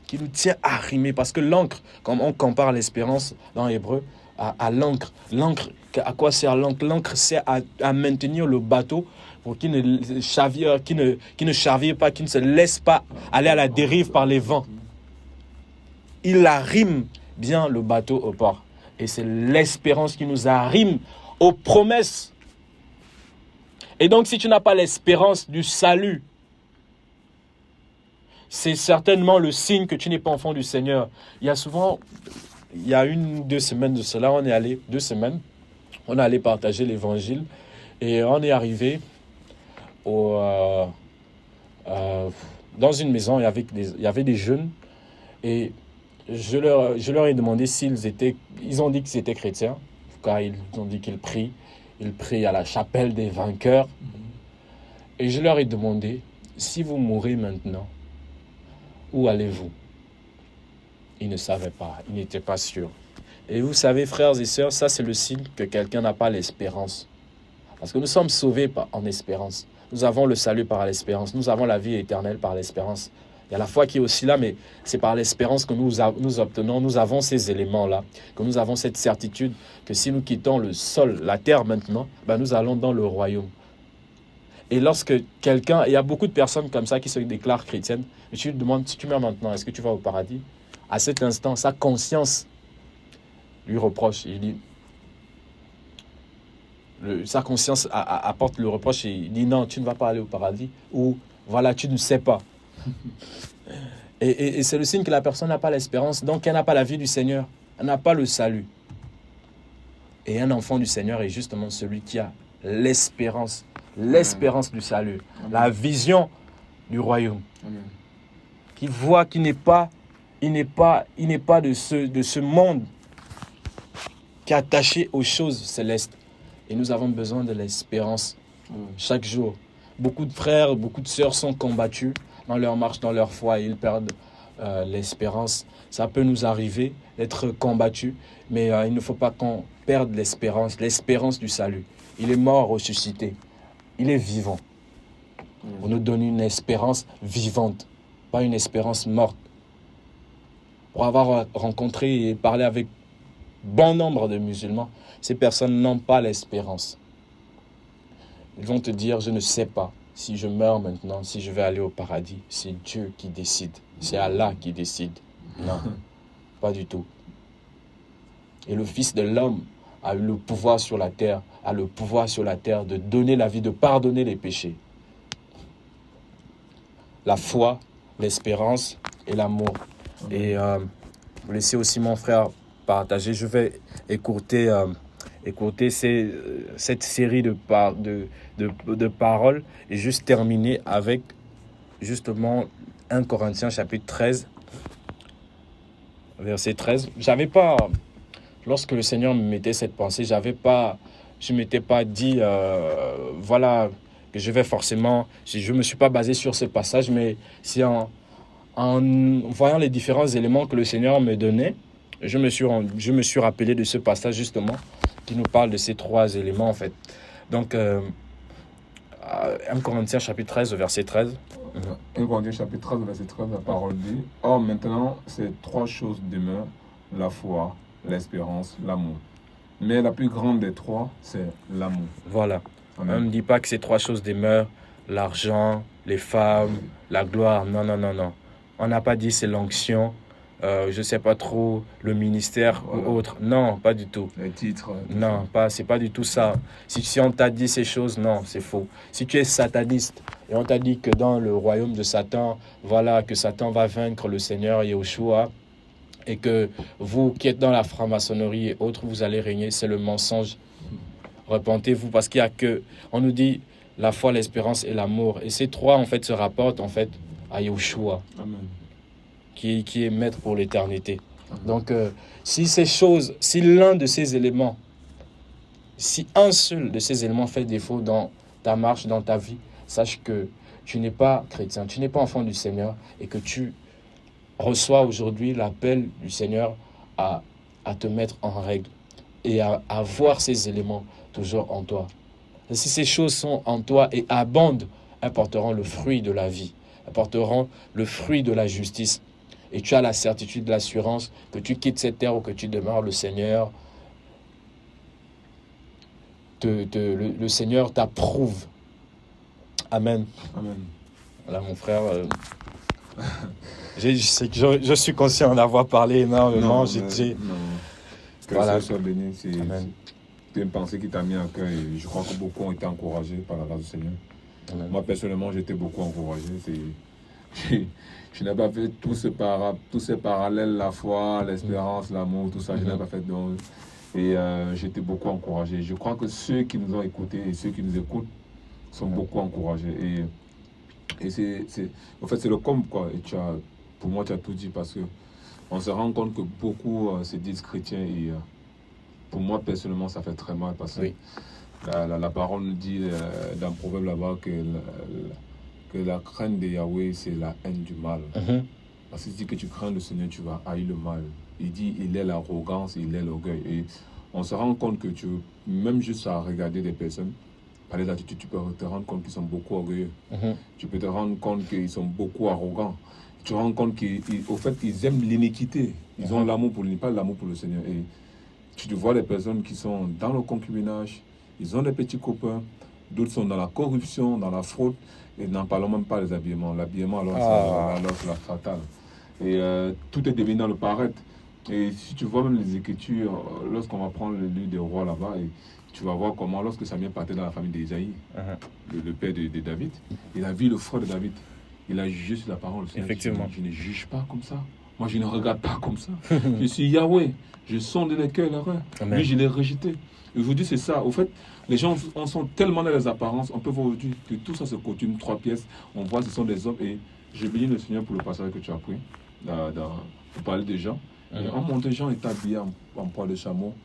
Qui nous tient arrimés. Parce que l'encre, comme on compare l'espérance dans l'hébreu, à l'encre. L'encre, à quoi sert l'encre? L'encre sert à maintenir le bateau pour qu'il ne chavire, qu'il ne chavire pas, qu'il ne se laisse pas aller à la dérive par les vents. Il arrime bien le bateau au port. Et c'est l'espérance qui nous arrime aux promesses. Et donc, si tu n'as pas l'espérance du salut, c'est certainement le signe que tu n'es pas enfant du Seigneur. Il y a 1 ou 2 semaines de cela, on est allé partager l'évangile et on est arrivé dans une maison, il y avait des jeunes et je leur ai demandé ils ont dit qu'ils étaient chrétiens, en tout cas ils ont dit qu'ils prient à la chapelle des vainqueurs et je leur ai demandé, si vous mourrez maintenant, où allez-vous? Ils ne savaient pas, ils n'étaient pas sûrs. Et vous savez, frères et sœurs, ça c'est le signe que quelqu'un n'a pas l'espérance. Parce que nous sommes sauvés en espérance. Nous avons le salut par l'espérance. Nous avons la vie éternelle par l'espérance. Il y a la foi qui est aussi là, mais c'est par l'espérance que nous obtenons, nous avons ces éléments-là, que nous avons cette certitude que si nous quittons le sol, la terre maintenant, ben nous allons dans le royaume. Et lorsque quelqu'un, il y a beaucoup de personnes comme ça qui se déclarent chrétiennes, et tu lui demandes, si tu meurs maintenant, est-ce que tu vas au paradis? À cet instant, sa conscience lui reproche. Il dit, sa conscience apporte le reproche et il dit non, tu ne vas pas aller au paradis, ou voilà, tu ne sais pas. Et c'est le signe que la personne n'a pas l'espérance, donc elle n'a pas la vie du Seigneur, elle n'a pas le salut. Et un enfant du Seigneur est justement celui qui a l'espérance du salut, la vision du royaume, qui voit qu'il n'est pas de ce monde, qui est attaché aux choses célestes. Et nous avons besoin de l'espérance chaque jour. Beaucoup de frères, beaucoup de sœurs sont combattus dans leur marche, dans leur foi, et ils perdent l'espérance. Ça peut nous arriver d'être combattus, mais il ne faut pas qu'on perde l'espérance du salut. Il est mort, ressuscité. Il est vivant. On nous donne une espérance vivante, pas une espérance morte. Pour avoir rencontré et parlé avec bon nombre de musulmans, ces personnes n'ont pas l'espérance. Ils vont te dire, je ne sais pas si je meurs maintenant, si je vais aller au paradis. C'est Dieu qui décide. C'est Allah qui décide. Non, pas du tout. Et le Fils de l'homme a le pouvoir sur la terre, de donner la vie, de pardonner les péchés. La foi, l'espérance et l'amour. Et vous laissez aussi mon frère partager. Je vais écouter cette série de paroles et juste terminer avec justement 1 Corinthiens chapitre 13, verset 13. Lorsque le Seigneur me mettait cette pensée, je ne m'étais pas dit, voilà, que je vais forcément, je ne me suis pas basé sur ce passage, mais c'est en voyant les différents éléments que le Seigneur me donnait, je me suis rappelé de ce passage justement, qui nous parle de ces 3 éléments en fait. Donc, 1 Corinthiens chapitre 13, verset 13. 1 Corinthiens chapitre 13, verset 13, la parole dit, « Or maintenant, ces 3 choses demeurent, la foi, l'espérance, l'amour. Mais la plus grande des 3, c'est l'amour. » Voilà. Amen. On ne dit pas que ces 3 choses demeurent, l'argent, les femmes, la gloire. Non. On n'a pas dit c'est l'onction, je ne sais pas trop, le ministère ou autre. Non, pas du tout. Les titres. Non, c'est pas du tout ça. Si on t'a dit ces choses, non, c'est faux. Si tu es sataniste et on t'a dit que dans le royaume de Satan, voilà, que Satan va vaincre le Seigneur Yahushua, et que vous qui êtes dans la franc-maçonnerie et autres, vous allez régner, c'est le mensonge. Repentez-vous, parce qu'il y a que, on nous dit la foi, l'espérance et l'amour. Et ces 3, en fait, se rapportent, en fait, à Yahushua, qui est maître pour l'éternité. Donc, si l'un de ces éléments, si un seul de ces éléments fait défaut dans ta marche, dans ta vie, sache que tu n'es pas chrétien, tu n'es pas enfant du Seigneur, et que tu reçois aujourd'hui l'appel du Seigneur à te mettre en règle et à voir ces éléments toujours en toi. Et si ces choses sont en toi et abondent, apporteront le fruit de la vie, apporteront le fruit de la justice. Et tu as la certitude, l'assurance que tu quittes cette terre ou que tu demeures, le Seigneur le Seigneur t'approuve. Amen. Amen. Voilà, mon frère. Je suis conscient d'avoir parlé énormément. Voilà. Soit béni, c'est une pensée qui t'a mis à cœur et je crois que beaucoup ont été encouragés par la grâce du Seigneur. Amen. Moi, personnellement, j'ai été beaucoup encouragé. Je n'ai pas fait tous ces parallèles, la foi, l'espérance, l'amour, tout ça. Je n'ai pas fait donc. Et j'ai été beaucoup encouragé. Je crois que ceux qui nous ont écoutés et ceux qui nous écoutent sont beaucoup encouragés. Et en fait, c'est le comble, quoi. Et pour moi, tu as tout dit parce que on se rend compte que beaucoup se disent chrétiens et pour moi, personnellement, ça fait très mal parce que la parole nous dit dans le proverbe là-bas que la crainte de Yahweh, c'est la haine du mal. Parce qu'il dit que tu crains le Seigneur, tu vas haïr le mal. Il dit, il est l'arrogance, il est l'orgueil. Et on se rend compte que même juste à regarder des personnes, Par les attitudes, tu peux te rendre compte qu'ils sont beaucoup orgueilleux. Mhm. Tu peux te rendre compte qu'ils sont beaucoup arrogants. Tu te rends compte qu'au fait, ils aiment l'iniquité. Ils ont l'amour pour pas l'amour pour le Seigneur. Et tu te vois les personnes qui sont dans le concubinage, ils ont des petits copains, d'autres sont dans la corruption, dans la fraude, et n'en parlons même pas des habillements. L'habillement, alors, c'est la fatale. Et tout est devenu dans le paraître. Et si tu vois même les Écritures, lorsqu'on va prendre le livre des rois là-bas, et tu vas voir comment, lorsque Samuel partait dans la famille d'Ésaïe, le père de David, il a vu le frère de David. Il a jugé sur la parole. Effectivement. Je ne juge pas comme ça. Moi, je ne regarde pas comme ça. Je suis Yahweh. Je sonde les cœurs et les reins. Lui, je l'ai rejeté. Et aujourd'hui, c'est ça. Au fait, les gens en sont tellement dans les apparences. On peut voir aujourd'hui que tout ça se coutume, 3 pièces. On voit que ce sont des hommes. Et je bénis le Seigneur pour le passage que tu as pris pour parler des gens. Et en montant, Jean est habillé en poil de chameau.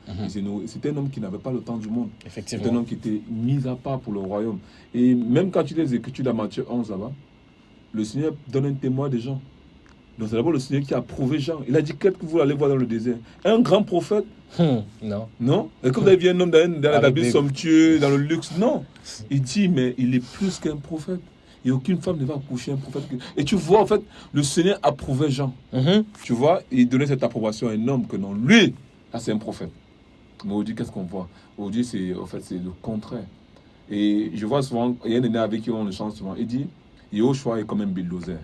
C'était un homme qui n'avait pas le temps du monde. Effectivement. C'était un homme qui était mis à part pour le royaume. Et même quand tu lis les Écritures dans Matthieu 11 là-bas, le Seigneur donne un témoin des gens. Donc c'est d'abord le Seigneur qui a prouvé Jean. Il a dit, qu'est-ce que vous allez voir dans le désert? Un grand prophète? Non. Non? Et que vous avez vu un homme dans l'habit somptueux, dans le luxe? Non. Il dit, mais il est plus qu'un prophète. Et aucune femme ne va accoucher un prophète. Et tu vois, en fait, le Seigneur approuvait Jean. Tu vois, il donnait cette approbation à un homme que non, lui, c'est un prophète. Mais aujourd'hui, qu'est-ce qu'on voit? Aujourd'hui, c'est le contraire. Et je vois souvent, il y a un aîné avec qui on le chante souvent, il dit, Yehoshua est comme un bulldozer.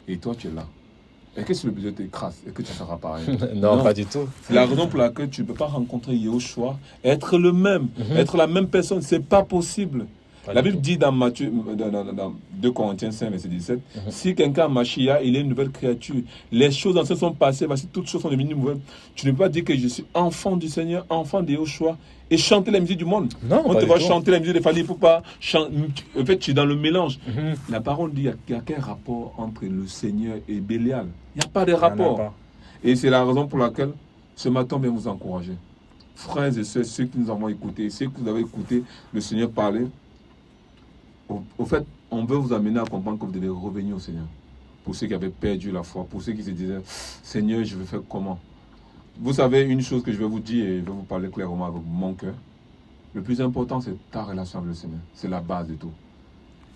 Et toi, tu es là. Et qu'est-ce que le bulldozer t'écrase? Et que tu feras pareil? Non, pas du tout. C'est la raison pour laquelle tu ne peux pas rencontrer Yehoshua, être le même, être la même personne. Ce n'est pas possible. La Bible dit dans Matthieu, dans 2 Corinthiens 5, verset 17, si quelqu'un a Machia, il est une nouvelle créature. Les choses anciennes sont passées, voici toutes choses sont devenues nouvelles. Tu ne peux pas dire que je suis enfant du Seigneur, enfant de Yehoshua, et chanter la musique du monde. Non, on te va chanter la musique des familles, il ne faut pas chanter. En fait, tu es dans le mélange. La parole dit, il y a quel rapport entre le Seigneur et Bélial? Il n'y a pas de rapport. Et c'est la raison pour laquelle ce matin, on vient vous encourager. Frères et sœurs, ceux qui nous avons écoutés, ceux que vous avez écouté le Seigneur parler, au fait, on veut vous amener à comprendre que vous devez revenir au Seigneur. Pour ceux qui avaient perdu la foi, pour ceux qui se disaient, Seigneur, je vais faire comment? Vous savez une chose que je vais vous dire et je vais vous parler clairement avec mon cœur. Le plus important, c'est ta relation avec le Seigneur. C'est la base de tout.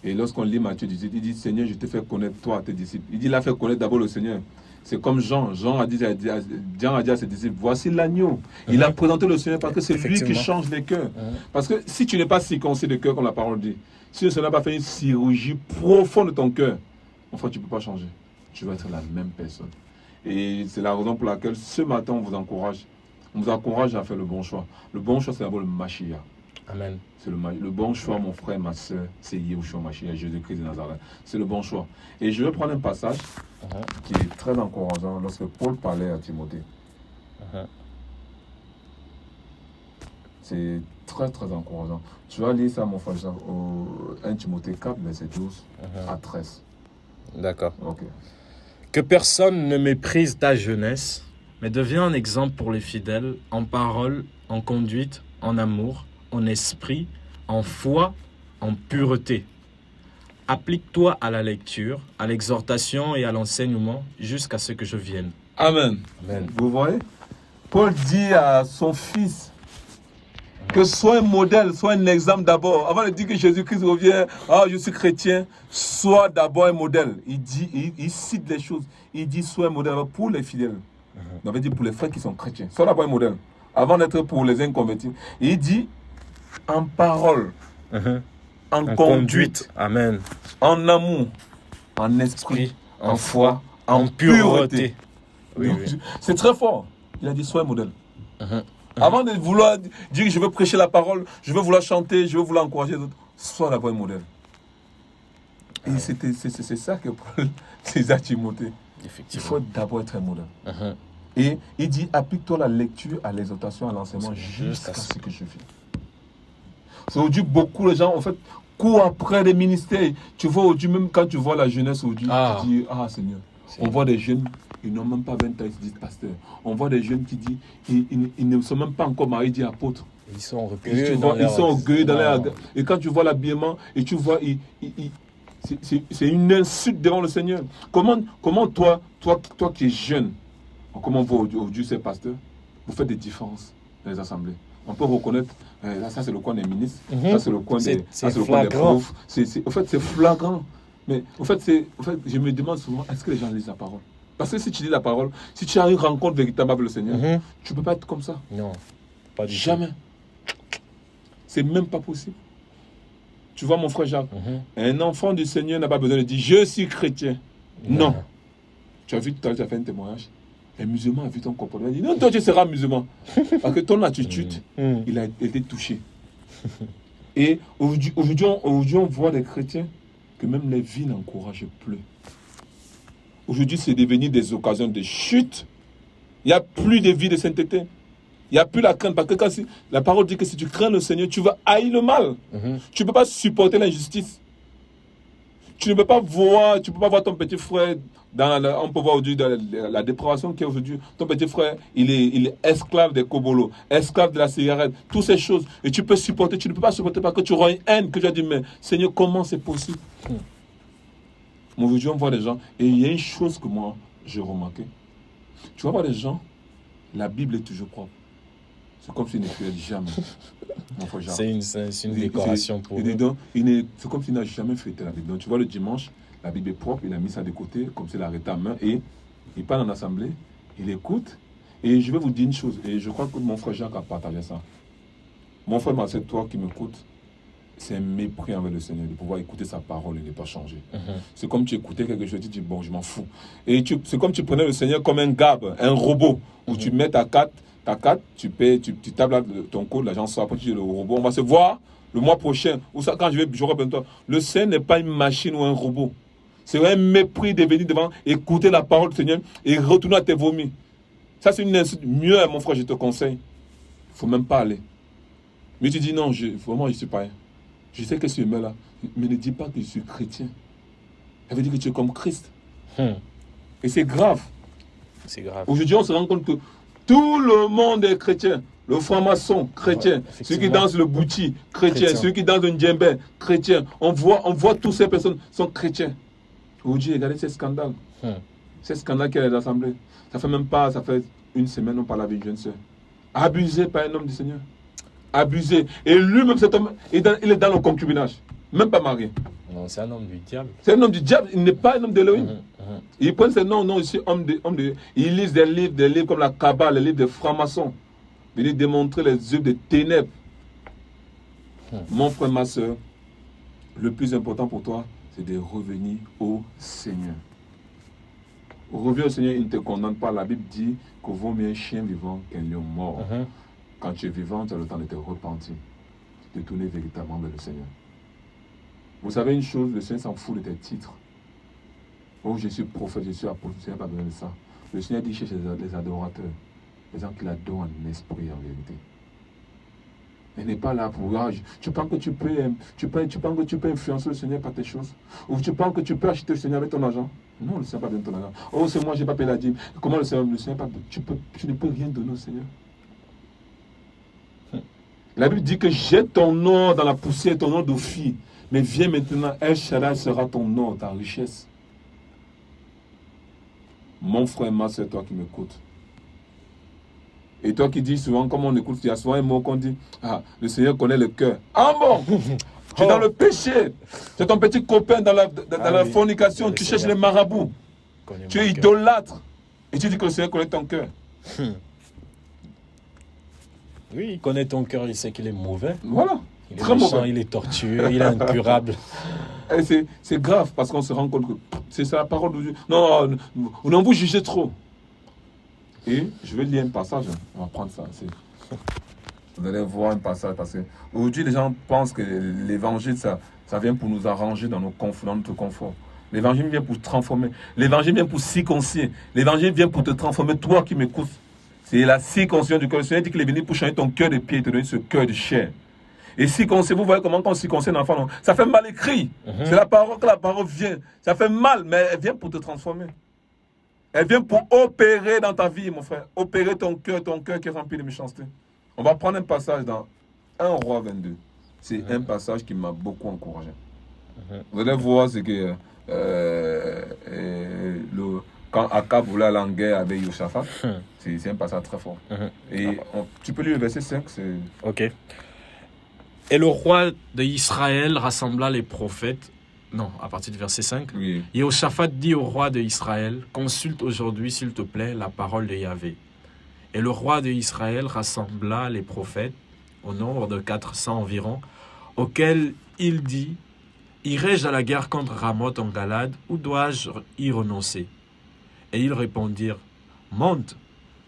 Et lorsqu'on lit Matthieu 18, il dit, Seigneur, je te fais connaître toi, à tes disciples. Il dit, il a fait connaître d'abord le Seigneur. C'est comme Jean. Jean a dit à ses disciples, voici l'agneau. Il a présenté le Seigneur parce que c'est lui qui change les cœurs. Parce que si tu n'es pas circoncis de cœur, comme la parole dit, si le Seigneur n'a pas fait une chirurgie profonde de ton cœur, enfin, tu ne peux pas changer. Tu vas être la même personne. Et c'est la raison pour laquelle ce matin, on vous encourage à faire le bon choix. Le bon choix, c'est d'abord le Mashiach. Amen. C'est le bon choix, mon frère, ma soeur, c'est Yehoshua Mashiach, Jésus-Christ de Nazareth. C'est le bon choix. Et je vais prendre un passage qui est très encourageant lorsque Paul parlait à Timothée. C'est très, très encourageant. Tu vas lire ça, mon frère, au 1 Timothée 4, verset 12 à 13. D'accord. Ok. Que personne ne méprise ta jeunesse, mais deviens un exemple pour les fidèles, en parole, en conduite, en amour, en esprit, en foi, en pureté. Applique-toi à la lecture, à l'exhortation et à l'enseignement jusqu'à ce que je vienne. Amen. Amen. Vous voyez? Paul dit à son fils que sois un modèle, sois un exemple d'abord. Avant de dire que Jésus-Christ revient, je suis chrétien, sois d'abord un modèle. Il cite les choses. Il dit sois un modèle pour les fidèles. On veut dire pour les frères qui sont chrétiens. Sois d'abord un modèle. Avant d'être pour les inconvertis. Il dit en parole, en conduite, Amen. En amour, en esprit, en foi, en pureté. Oui, oui. C'est très fort. Il a dit sois un modèle. Avant de vouloir dire que je veux prêcher la parole, je veux vouloir chanter, je veux vouloir encourager les autres, sois d'abord un modèle. Et c'est ça que Paul disait à Timothée. Il faut d'abord être un modèle. Et il dit, applique-toi la lecture, à l'exhortation, à l'enseignement, jusqu'à ce que je vienne. C'est aujourd'hui, beaucoup de gens, en fait, courent après les ministères. Tu vois, aujourd'hui, même quand tu vois la jeunesse aujourd'hui, tu dis, Seigneur, on voit des jeunes, ils n'ont même pas 20 ans, ils se disent pasteur. On voit des jeunes qui disent, ils ne sont même pas encore mariés, ils disent apôtres. Ils sont orgueilleux dans leur... Et quand tu vois l'habillement, et tu vois, c'est une insulte devant le Seigneur. Comment toi qui es jeune, comment vous aujourd'hui ces pasteurs, vous faites des différences dans les assemblées. on peut reconnaître, là, ça c'est le coin des ministres, ça c'est le coin des, C'est ça, c'est le coin des flagrant. profs. En fait, c'est flagrant. Mais en fait, je me demande souvent, est-ce que les gens lisent la parole? Parce que si tu lis la parole, si tu as une rencontre véritable avec le Seigneur, tu ne peux pas être comme ça. Non, pas du Jamais. C'est même pas possible. Tu vois, mon frère Jacques, un enfant du Seigneur n'a pas besoin de dire je suis chrétien. Non. Tu as vu tout à l'heure, tu as fait un témoignage. Un musulman a vu ton comportement. Il dit non, toi tu seras musulman. Parce que ton attitude, il a été touché. Et aujourd'hui, on voit des chrétiens que même les vies n'encouragent plus. Aujourd'hui, c'est devenu des occasions de chute. Il n'y a plus de vie de sainteté. Il n'y a plus la crainte. Parce que la parole dit que si tu crains le Seigneur, tu vas haïr le mal. Tu ne peux pas supporter l'injustice. Tu ne peux pas voir ton petit frère on peut voir aujourd'hui dans la dépravation qu'il y a aujourd'hui. Ton petit frère, il est esclave des cobolos, esclave de la cigarette, toutes ces choses. Et tu peux supporter, tu ne peux pas supporter parce que tu auras une haine que tu as dit, mais Seigneur, comment c'est possible? Aujourd'hui, on voit des gens, et il y a une chose que moi, j'ai remarqué. Tu vas voir des gens, la Bible est toujours propre. C'est comme s'il ne fuyait jamais. C'est une décoration pour eux. C'est comme s'il n'a jamais fêté la Bible. Donc tu vois, le dimanche, la Bible est propre, il a mis ça de côté, comme s'il arrêté à main, et il parle en assemblée, il écoute. Et je vais vous dire une chose, et je crois que mon frère Jacques a partagé ça. Mon frère Marcel, toi qui m'écoutes, c'est un mépris envers le Seigneur de pouvoir écouter sa parole et ne pas changer. C'est comme tu écoutais quelque chose, tu dis bon, je m'en fous. Et c'est comme tu prenais le Seigneur comme un gab, un robot, où tu mets ta carte, tu payes, tu tapes ton code, l'argent sort, après tu dis le robot, on va se voir le mois prochain, ou ça, quand je reviens toi. Le Seigneur n'est pas une machine ou un robot. C'est un mépris de venir devant, écouter la parole du Seigneur et retourner à tes vomis. Ça, c'est une insulte. Mieux, mon frère, je te conseille. Il ne faut même pas aller. Mais tu dis non, vraiment, je ne suis pas. Je sais que ce humain-là, mais ne dis pas que je suis chrétien. Ça veut dire que tu es comme Christ. Et c'est grave. C'est grave. Aujourd'hui, on se rend compte que tout le monde est chrétien. Le franc-maçon, chrétien. Ouais, ceux qui dansent le bouti, chrétien. Ceux qui dansent le djembé, chrétien. On voit toutes ces personnes sont chrétiens. Aujourd'hui, regardez ces scandales. Ces scandales qu'il y a dans l'Assemblée. Ça fait une semaine, on parle avec une jeune sœur. Abusé par un homme du Seigneur. Abusé. Et lui-même, cet homme, il est dans le concubinage. Même pas marié. Non, c'est un homme du diable. C'est un homme du diable, il n'est pas un homme d'Élohim. Il prend ses noms, non, ici, homme de. Il lit des livres comme la Kabbale, les livres des francs-maçons. Il démontrer les œuvres des ténèbres. Mon frère, ma soeur, le plus important pour toi, c'est de revenir au Seigneur. Reviens au Seigneur, il ne te condamne pas. La Bible dit qu'il vaut mieux un chien vivant qu'un lion mort. Quand tu es vivant, tu as le temps de te repentir, de tourner véritablement vers le Seigneur. Vous savez une chose, le Seigneur s'en fout de tes titres. Oh, je suis prophète, je suis apôtre, le Seigneur n'a pas besoin de ça. Le Seigneur dit cherche les adorateurs, les gens qui l'adorent en esprit et en vérité. Il n'est pas là pour... tu penses que tu peux influencer le Seigneur par tes choses? Ou tu penses que tu peux acheter le Seigneur avec ton argent? Non, le Seigneur n'a pas besoin de ton argent. Oh, c'est moi, je n'ai pas payé la dîme. Comment le Seigneur pas... Tu ne peux rien donner au Seigneur. La Bible dit que jette ton or dans la poussière, ton or de fille. Mais viens maintenant, El Shaddai sera ton or, ta richesse. Mon frère, ma soeur, toi qui m'écoutes. Et toi qui dis souvent, comme on écoute, il y a souvent un mot qu'on dit, le Seigneur connaît le cœur. Ah bon? Tu es dans le péché. C'est ton petit copain dans la fornication. Tu cherches les marabouts. Tu es idolâtre. Et tu dis que le Seigneur connaît ton cœur. Oui, il connaît ton cœur, il sait qu'il est mauvais. Voilà. Il est méchant, il est tortueux, il est incurable. C'est grave parce qu'on se rend compte que c'est ça la parole de Dieu. Non, vous jugez trop. Et je vais lire un passage. On va prendre ça. Vous allez voir un passage parce que aujourd'hui les gens pensent que l'évangile ça vient pour nous arranger dans notre confort. L'évangile vient pour transformer. L'évangile vient pour circoncire. L'évangile vient pour te transformer. Toi qui m'écoutes, c'est la circoncision du cœur. Le Seigneur dit qu'il est venu pour changer ton cœur de pied et te donner ce cœur de chair. Et circoncire, vous voyez comment quand on circoncie un enfant, ça fait mal écrit. C'est la parole que la parole vient. Ça fait mal, mais elle vient pour te transformer. Elle vient pour opérer dans ta vie, mon frère. Opérer ton cœur qui est rempli de méchanceté. On va prendre un passage dans 1 Roi 22. C'est un passage qui m'a beaucoup encouragé. Vous allez voir, c'est que quand Akab voulait aller en guerre avec Yoshaphat, c'est un passage très fort. Et tu peux lire le verset 5. Ok. Et le roi d'Israël rassembla les prophètes. Non, à partir du verset 5. Oui. Jehoshaphat dit au roi d'Israël, consulte aujourd'hui, s'il te plaît, la parole de Yahvé. Et le roi d'Israël rassembla les prophètes, au nombre de 400 environ, auxquels il dit, irai-je à la guerre contre Ramoth en Galade, ou dois-je y renoncer? Et ils répondirent, monte,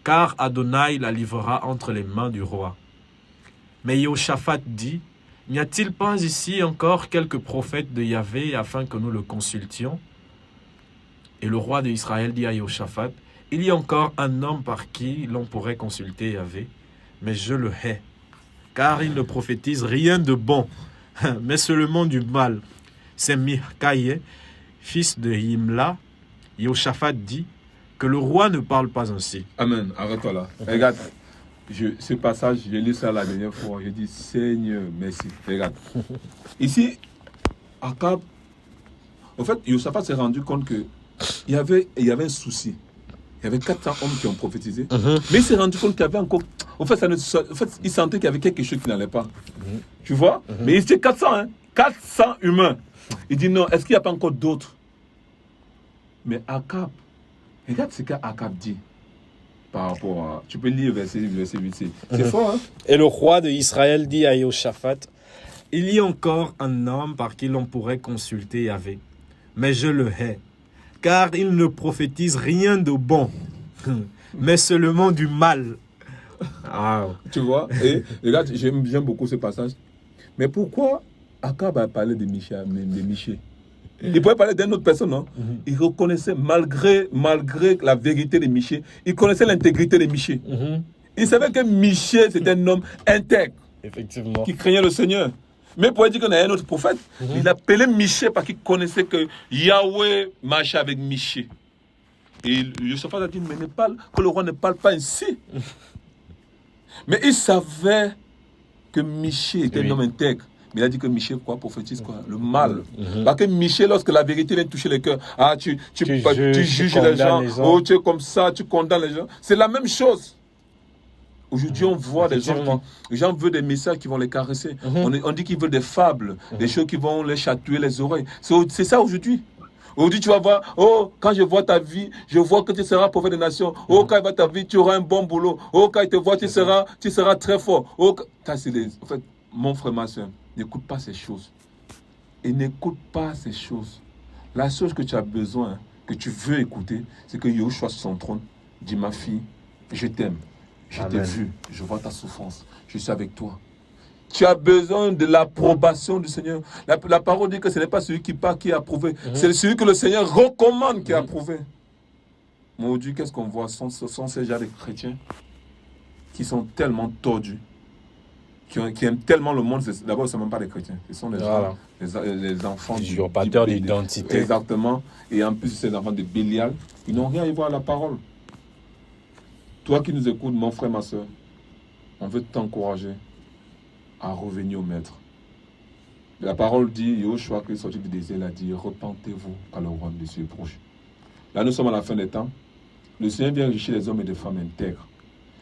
car Adonai la livrera entre les mains du roi. Mais Jehoshaphat dit, n'y a-t-il pas ici encore quelques prophètes de Yahvé afin que nous le consultions? Et le roi d'Israël dit à Jehoshaphat, il y a encore un homme par qui l'on pourrait consulter Yahvé, mais je le hais, car il ne prophétise rien de bon, mais seulement du mal. C'est Mikaïe, fils de Himla. Jehoshaphat dit que le roi ne parle pas ainsi. Amen, arrête-toi là. Regarde. Ce passage, j'ai lu ça la dernière fois. J'ai dit, Seigneur, merci. Regarde. Ici, Akab, en fait, Jehoshaphat s'est rendu compte qu'il y avait un souci. Il y avait 400 hommes qui ont prophétisé. Mais il s'est rendu compte qu'il y avait encore... En fait, il sentait qu'il y avait quelque chose qui n'allait pas. Tu vois? Mais il était 400, hein? 400 humains. Il dit, non, est-ce qu'il n'y a pas encore d'autres? Mais Akab, regarde ce qu'Akab dit. Par rapport à... Tu peux lire verset 8. C'est fort, hein? Et le roi d'Israël dit à Jehoshaphat, il y a encore un homme par qui l'on pourrait consulter Yahvé, mais je le hais, car il ne prophétise rien de bon, mais seulement du mal. Tu vois? Et regarde, j'aime beaucoup ce passage. Mais pourquoi Akab a parlé de Miché? Il pouvait parler d'une autre personne, non? Il reconnaissait, malgré la vérité de Miché, il connaissait l'intégrité de Miché. Il savait que Miché, c'était un homme intègre. Effectivement. Qui craignait le Seigneur. Mais pour dire qu'on a un autre prophète, il appelait Miché parce qu'il connaissait que Yahweh marchait avec Miché. Et Jehoshaphat a dit, mais que le roi ne parle pas ainsi. Mais il savait que Miché était un homme intègre. Mais il a dit que Miché, prophétise quoi? Le mal. Parce que Miché, lorsque la vérité vient toucher le cœur, tu juges les gens, tu es comme ça, tu condamnes les gens. C'est la même chose. Aujourd'hui, on voit des gens les gens veulent des messages qui vont les caresser. On dit qu'ils veulent des fables, des choses qui vont les chatouiller les oreilles. C'est ça aujourd'hui. Aujourd'hui, tu vas voir, quand je vois ta vie, je vois que tu seras prophète des nations. Quand il va ta vie, tu auras un bon boulot. Quand il te voit, tu seras très fort. En fait, mon frère, ma soeur, n'écoute pas ces choses. Et n'écoute pas ces choses. La chose que tu as besoin, que tu veux écouter, c'est que Yahushua sur son trône dit, ma fille, je t'aime. Je t'ai vu, je vois ta souffrance, je suis avec toi. Tu as besoin de l'approbation du Seigneur. La parole dit que ce n'est pas celui qui part qui est approuvé, c'est celui que le Seigneur recommande qui est approuvé. Mais aujourd'hui, qu'est-ce qu'on voit? Ce sont ces gens de chrétiens qui sont tellement tordus, qui aiment tellement le monde. D'abord, ce ne sont même pas des chrétiens, ce sont les gens, les enfants du usurpateur d'identité. Exactement. Et en plus, ces enfants de Bélial, ils n'ont rien à y voir à la parole. Toi qui nous écoutes, mon frère, ma soeur, on veut t'encourager à revenir au Maître. La parole dit, Yahushua, qui est sorti du désert, il a dit, repentez-vous car le royaume de Dieu est proche. Là, nous sommes à la fin des temps. Le Seigneur vient chercher les hommes et des femmes intègres.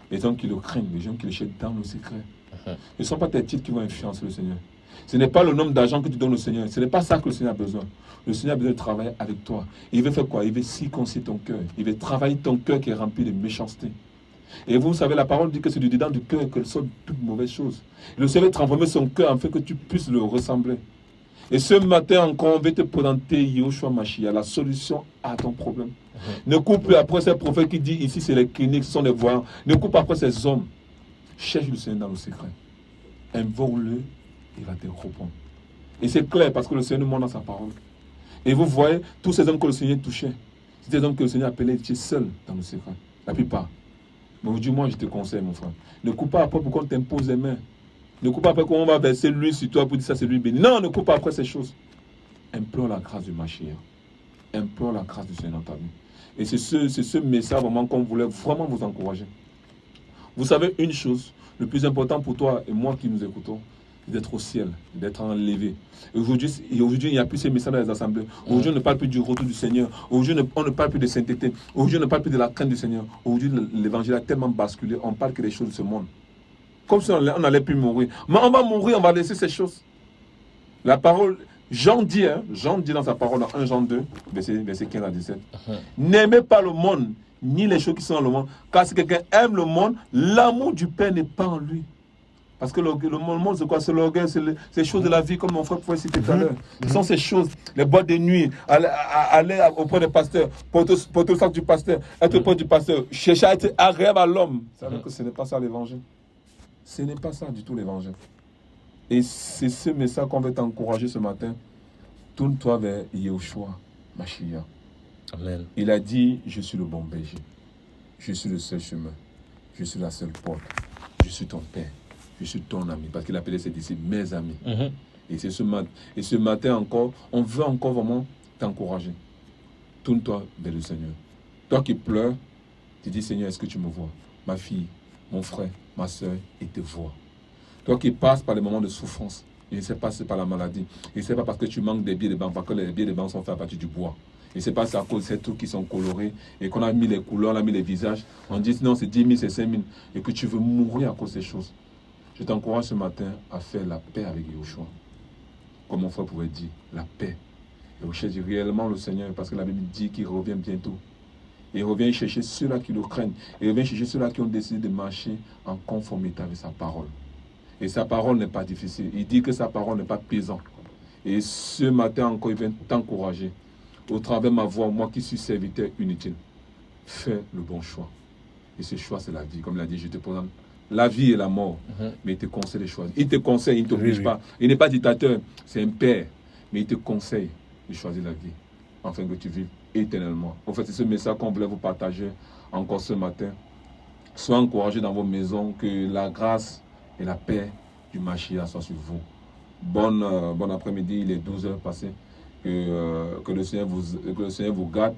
Les hommes qui le craignent, les gens qui le cherchent dans le secret. Ce ne sont pas tes titres qui vont influencer le Seigneur. Ce n'est pas le nombre d'argent que tu donnes au Seigneur. Ce n'est pas ça que le Seigneur a besoin. Le Seigneur a besoin de travailler avec toi. Et il veut faire quoi? Il veut circoncire ton cœur. Il veut travailler ton cœur qui est rempli de méchanceté. Et vous savez, la parole dit que c'est du dedans du cœur que sortent toutes mauvaises choses. Le Seigneur veut transformer son cœur afin que tu puisses le ressembler. Et ce matin encore, on veut te présenter Yahushua Mashiach, la solution à ton problème. Ne cours plus après ces prophètes qui disent ici c'est les cliniques, ce sont les voyants. Ne cours pas après ces hommes. Cherche le Seigneur dans le secret. Invoque-le, il va te répondre. Et c'est clair parce que le Seigneur nous montre dans sa parole. Et vous voyez, tous ces hommes que le Seigneur touchait, c'était des hommes que le Seigneur appelait, tu es seul dans le secret. La plupart. Mais aujourd'hui, moi, je te conseille, mon frère. Ne coupe pas après pour qu'on t'impose les mains. Ne coupe pas après qu'on va verser l'huile sur toi pour dire ça, c'est lui béni. Non, ne coupe pas après ces choses. Implore la grâce du Mashiach. Implore la grâce du Seigneur dans ta vie. Et c'est ce message vraiment qu'on voulait vraiment vous encourager. Vous savez une chose, le plus important pour toi et moi qui nous écoutons, d'être au ciel, d'être enlevé. Et aujourd'hui, il n'y a plus ces messages dans les assemblées. Aujourd'hui, on ne parle plus du retour du Seigneur. Aujourd'hui, on ne parle plus de sainteté. Aujourd'hui, on ne parle plus de la crainte du Seigneur. Aujourd'hui, l'évangile a tellement basculé, on parle que des choses de ce monde. Comme si on n'allait plus mourir. Mais on va mourir, on va laisser ces choses. La parole, Jean dit dans sa parole, dans 1 Jean 2, verset 15 à 17, n'aimez pas le monde, ni les choses qui sont dans le monde, car si quelqu'un aime le monde, l'amour du Père n'est pas en lui. Parce que le monde, c'est quoi? C'est l'orgueil, c'est les choses de la vie, comme mon frère pouvait citer tout à l'heure. Ce sont ces choses, les boîtes de nuit, aller auprès des pasteurs, porter le sac du pasteur, être auprès du pasteur, chercher à être agréable à l'homme. Ça veut dire que ce n'est pas ça l'évangile. Ce n'est pas ça du tout l'évangile. Et c'est ce message qu'on veut t'encourager ce matin. Tourne-toi vers Yahushua, Mashiach. Amen. Il a dit, je suis le bon berger. Je suis le seul chemin. Je suis la seule porte. Je suis ton père. Je suis ton ami. Parce qu'il appelait ses disciples mes amis. Et ce matin encore, on veut encore vraiment t'encourager. Tourne-toi vers le Seigneur. Toi qui pleures, tu dis, Seigneur, est-ce que tu me vois? Ma fille, mon frère, ma soeur, il te voit. Toi qui passes par les moments de souffrance, et ne sais pas si c'est par la maladie, et ne sais pas parce que tu manques des billets de banque, parce que les billets de banque sont faits à partir du bois. Et c'est pas à cause de ces trucs qui sont colorés et qu'on a mis les couleurs, on a mis les visages. On dit non, c'est 10 000, c'est 5 000. Et que tu veux mourir à cause de ces choses. Je t'encourage ce matin à faire la paix avec Yahushua. Comme mon frère pouvait dire, la paix. Et vous cherchez réellement le Seigneur parce que la Bible dit qu'il revient bientôt. Et il revient chercher ceux-là qui le craignent. Et il revient chercher ceux-là qui ont décidé de marcher en conformité avec sa parole. Et sa parole n'est pas difficile. Il dit que sa parole n'est pas pesante. Et ce matin encore, il vient t'encourager. Au travers de ma voix, moi qui suis serviteur inutile, fais le bon choix. Et ce choix, c'est la vie. Comme il a dit, je te présente la vie et la mort. Mais il te conseille de choisir. Il te conseille, il ne t'oblige pas. Il n'est pas dictateur, c'est un père. Mais il te conseille de choisir la vie, afin que tu vives éternellement. En fait, c'est ce message qu'on voulait vous partager encore ce matin. Soyez encouragés dans vos maisons, que la grâce et la paix du Mashiach soient sur vous. Bon après-midi, il est 12h passé. Que le Seigneur vous garde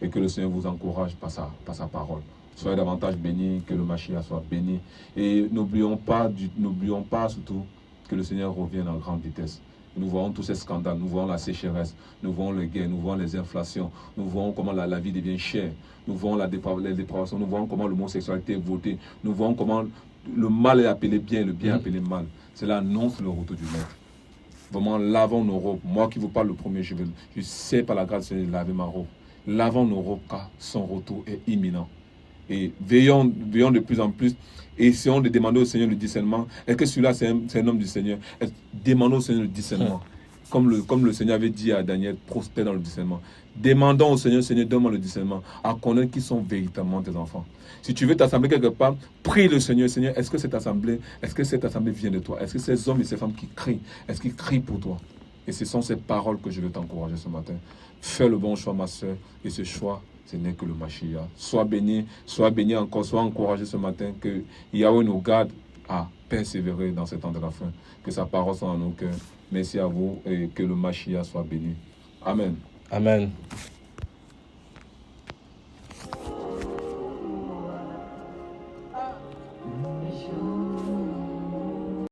et que le Seigneur vous encourage par sa parole. Soyez davantage bénis, que le Mashiach soit béni. Et n'oublions pas surtout que le Seigneur revienne en grande vitesse. Nous voyons tous ces scandales, nous voyons la sécheresse, nous voyons les guerres, nous voyons les inflations, nous voyons comment la vie devient chère, nous voyons les dépravations, nous voyons comment l'homosexualité est votée, nous voyons comment le mal est appelé bien et le bien est appelé mal. Cela annonce le retour du Maître. Vraiment, lavons nos robes. Moi qui vous parle le premier, je sais par la grâce de laver ma robe. Lavons nos robes car son retour est imminent. Et veillons de plus en plus. Essayons de demander au Seigneur le discernement. Est-ce que celui-là, c'est un homme du Seigneur? Demandons au Seigneur le discernement. Comme le Seigneur avait dit à Daniel, prospère dans le discernement. Demandons au Seigneur, donne-moi le discernement, à connaître qui sont véritablement tes enfants. Si tu veux t'assembler quelque part, prie le Seigneur. Seigneur, est-ce que cette assemblée vient de toi? Est-ce que ces hommes et ces femmes qui crient, est-ce qu'ils crient pour toi? Et ce sont ces paroles que je veux t'encourager ce matin. Fais le bon choix, ma soeur, et ce choix, ce n'est que le Mashiach. Sois béni encore, sois encouragé ce matin, que Yahweh nous garde à persévérer dans ce temps de la fin. Que sa parole soit dans nos cœurs. Merci à vous et que le Mashiach soit béni. Amen. Amen.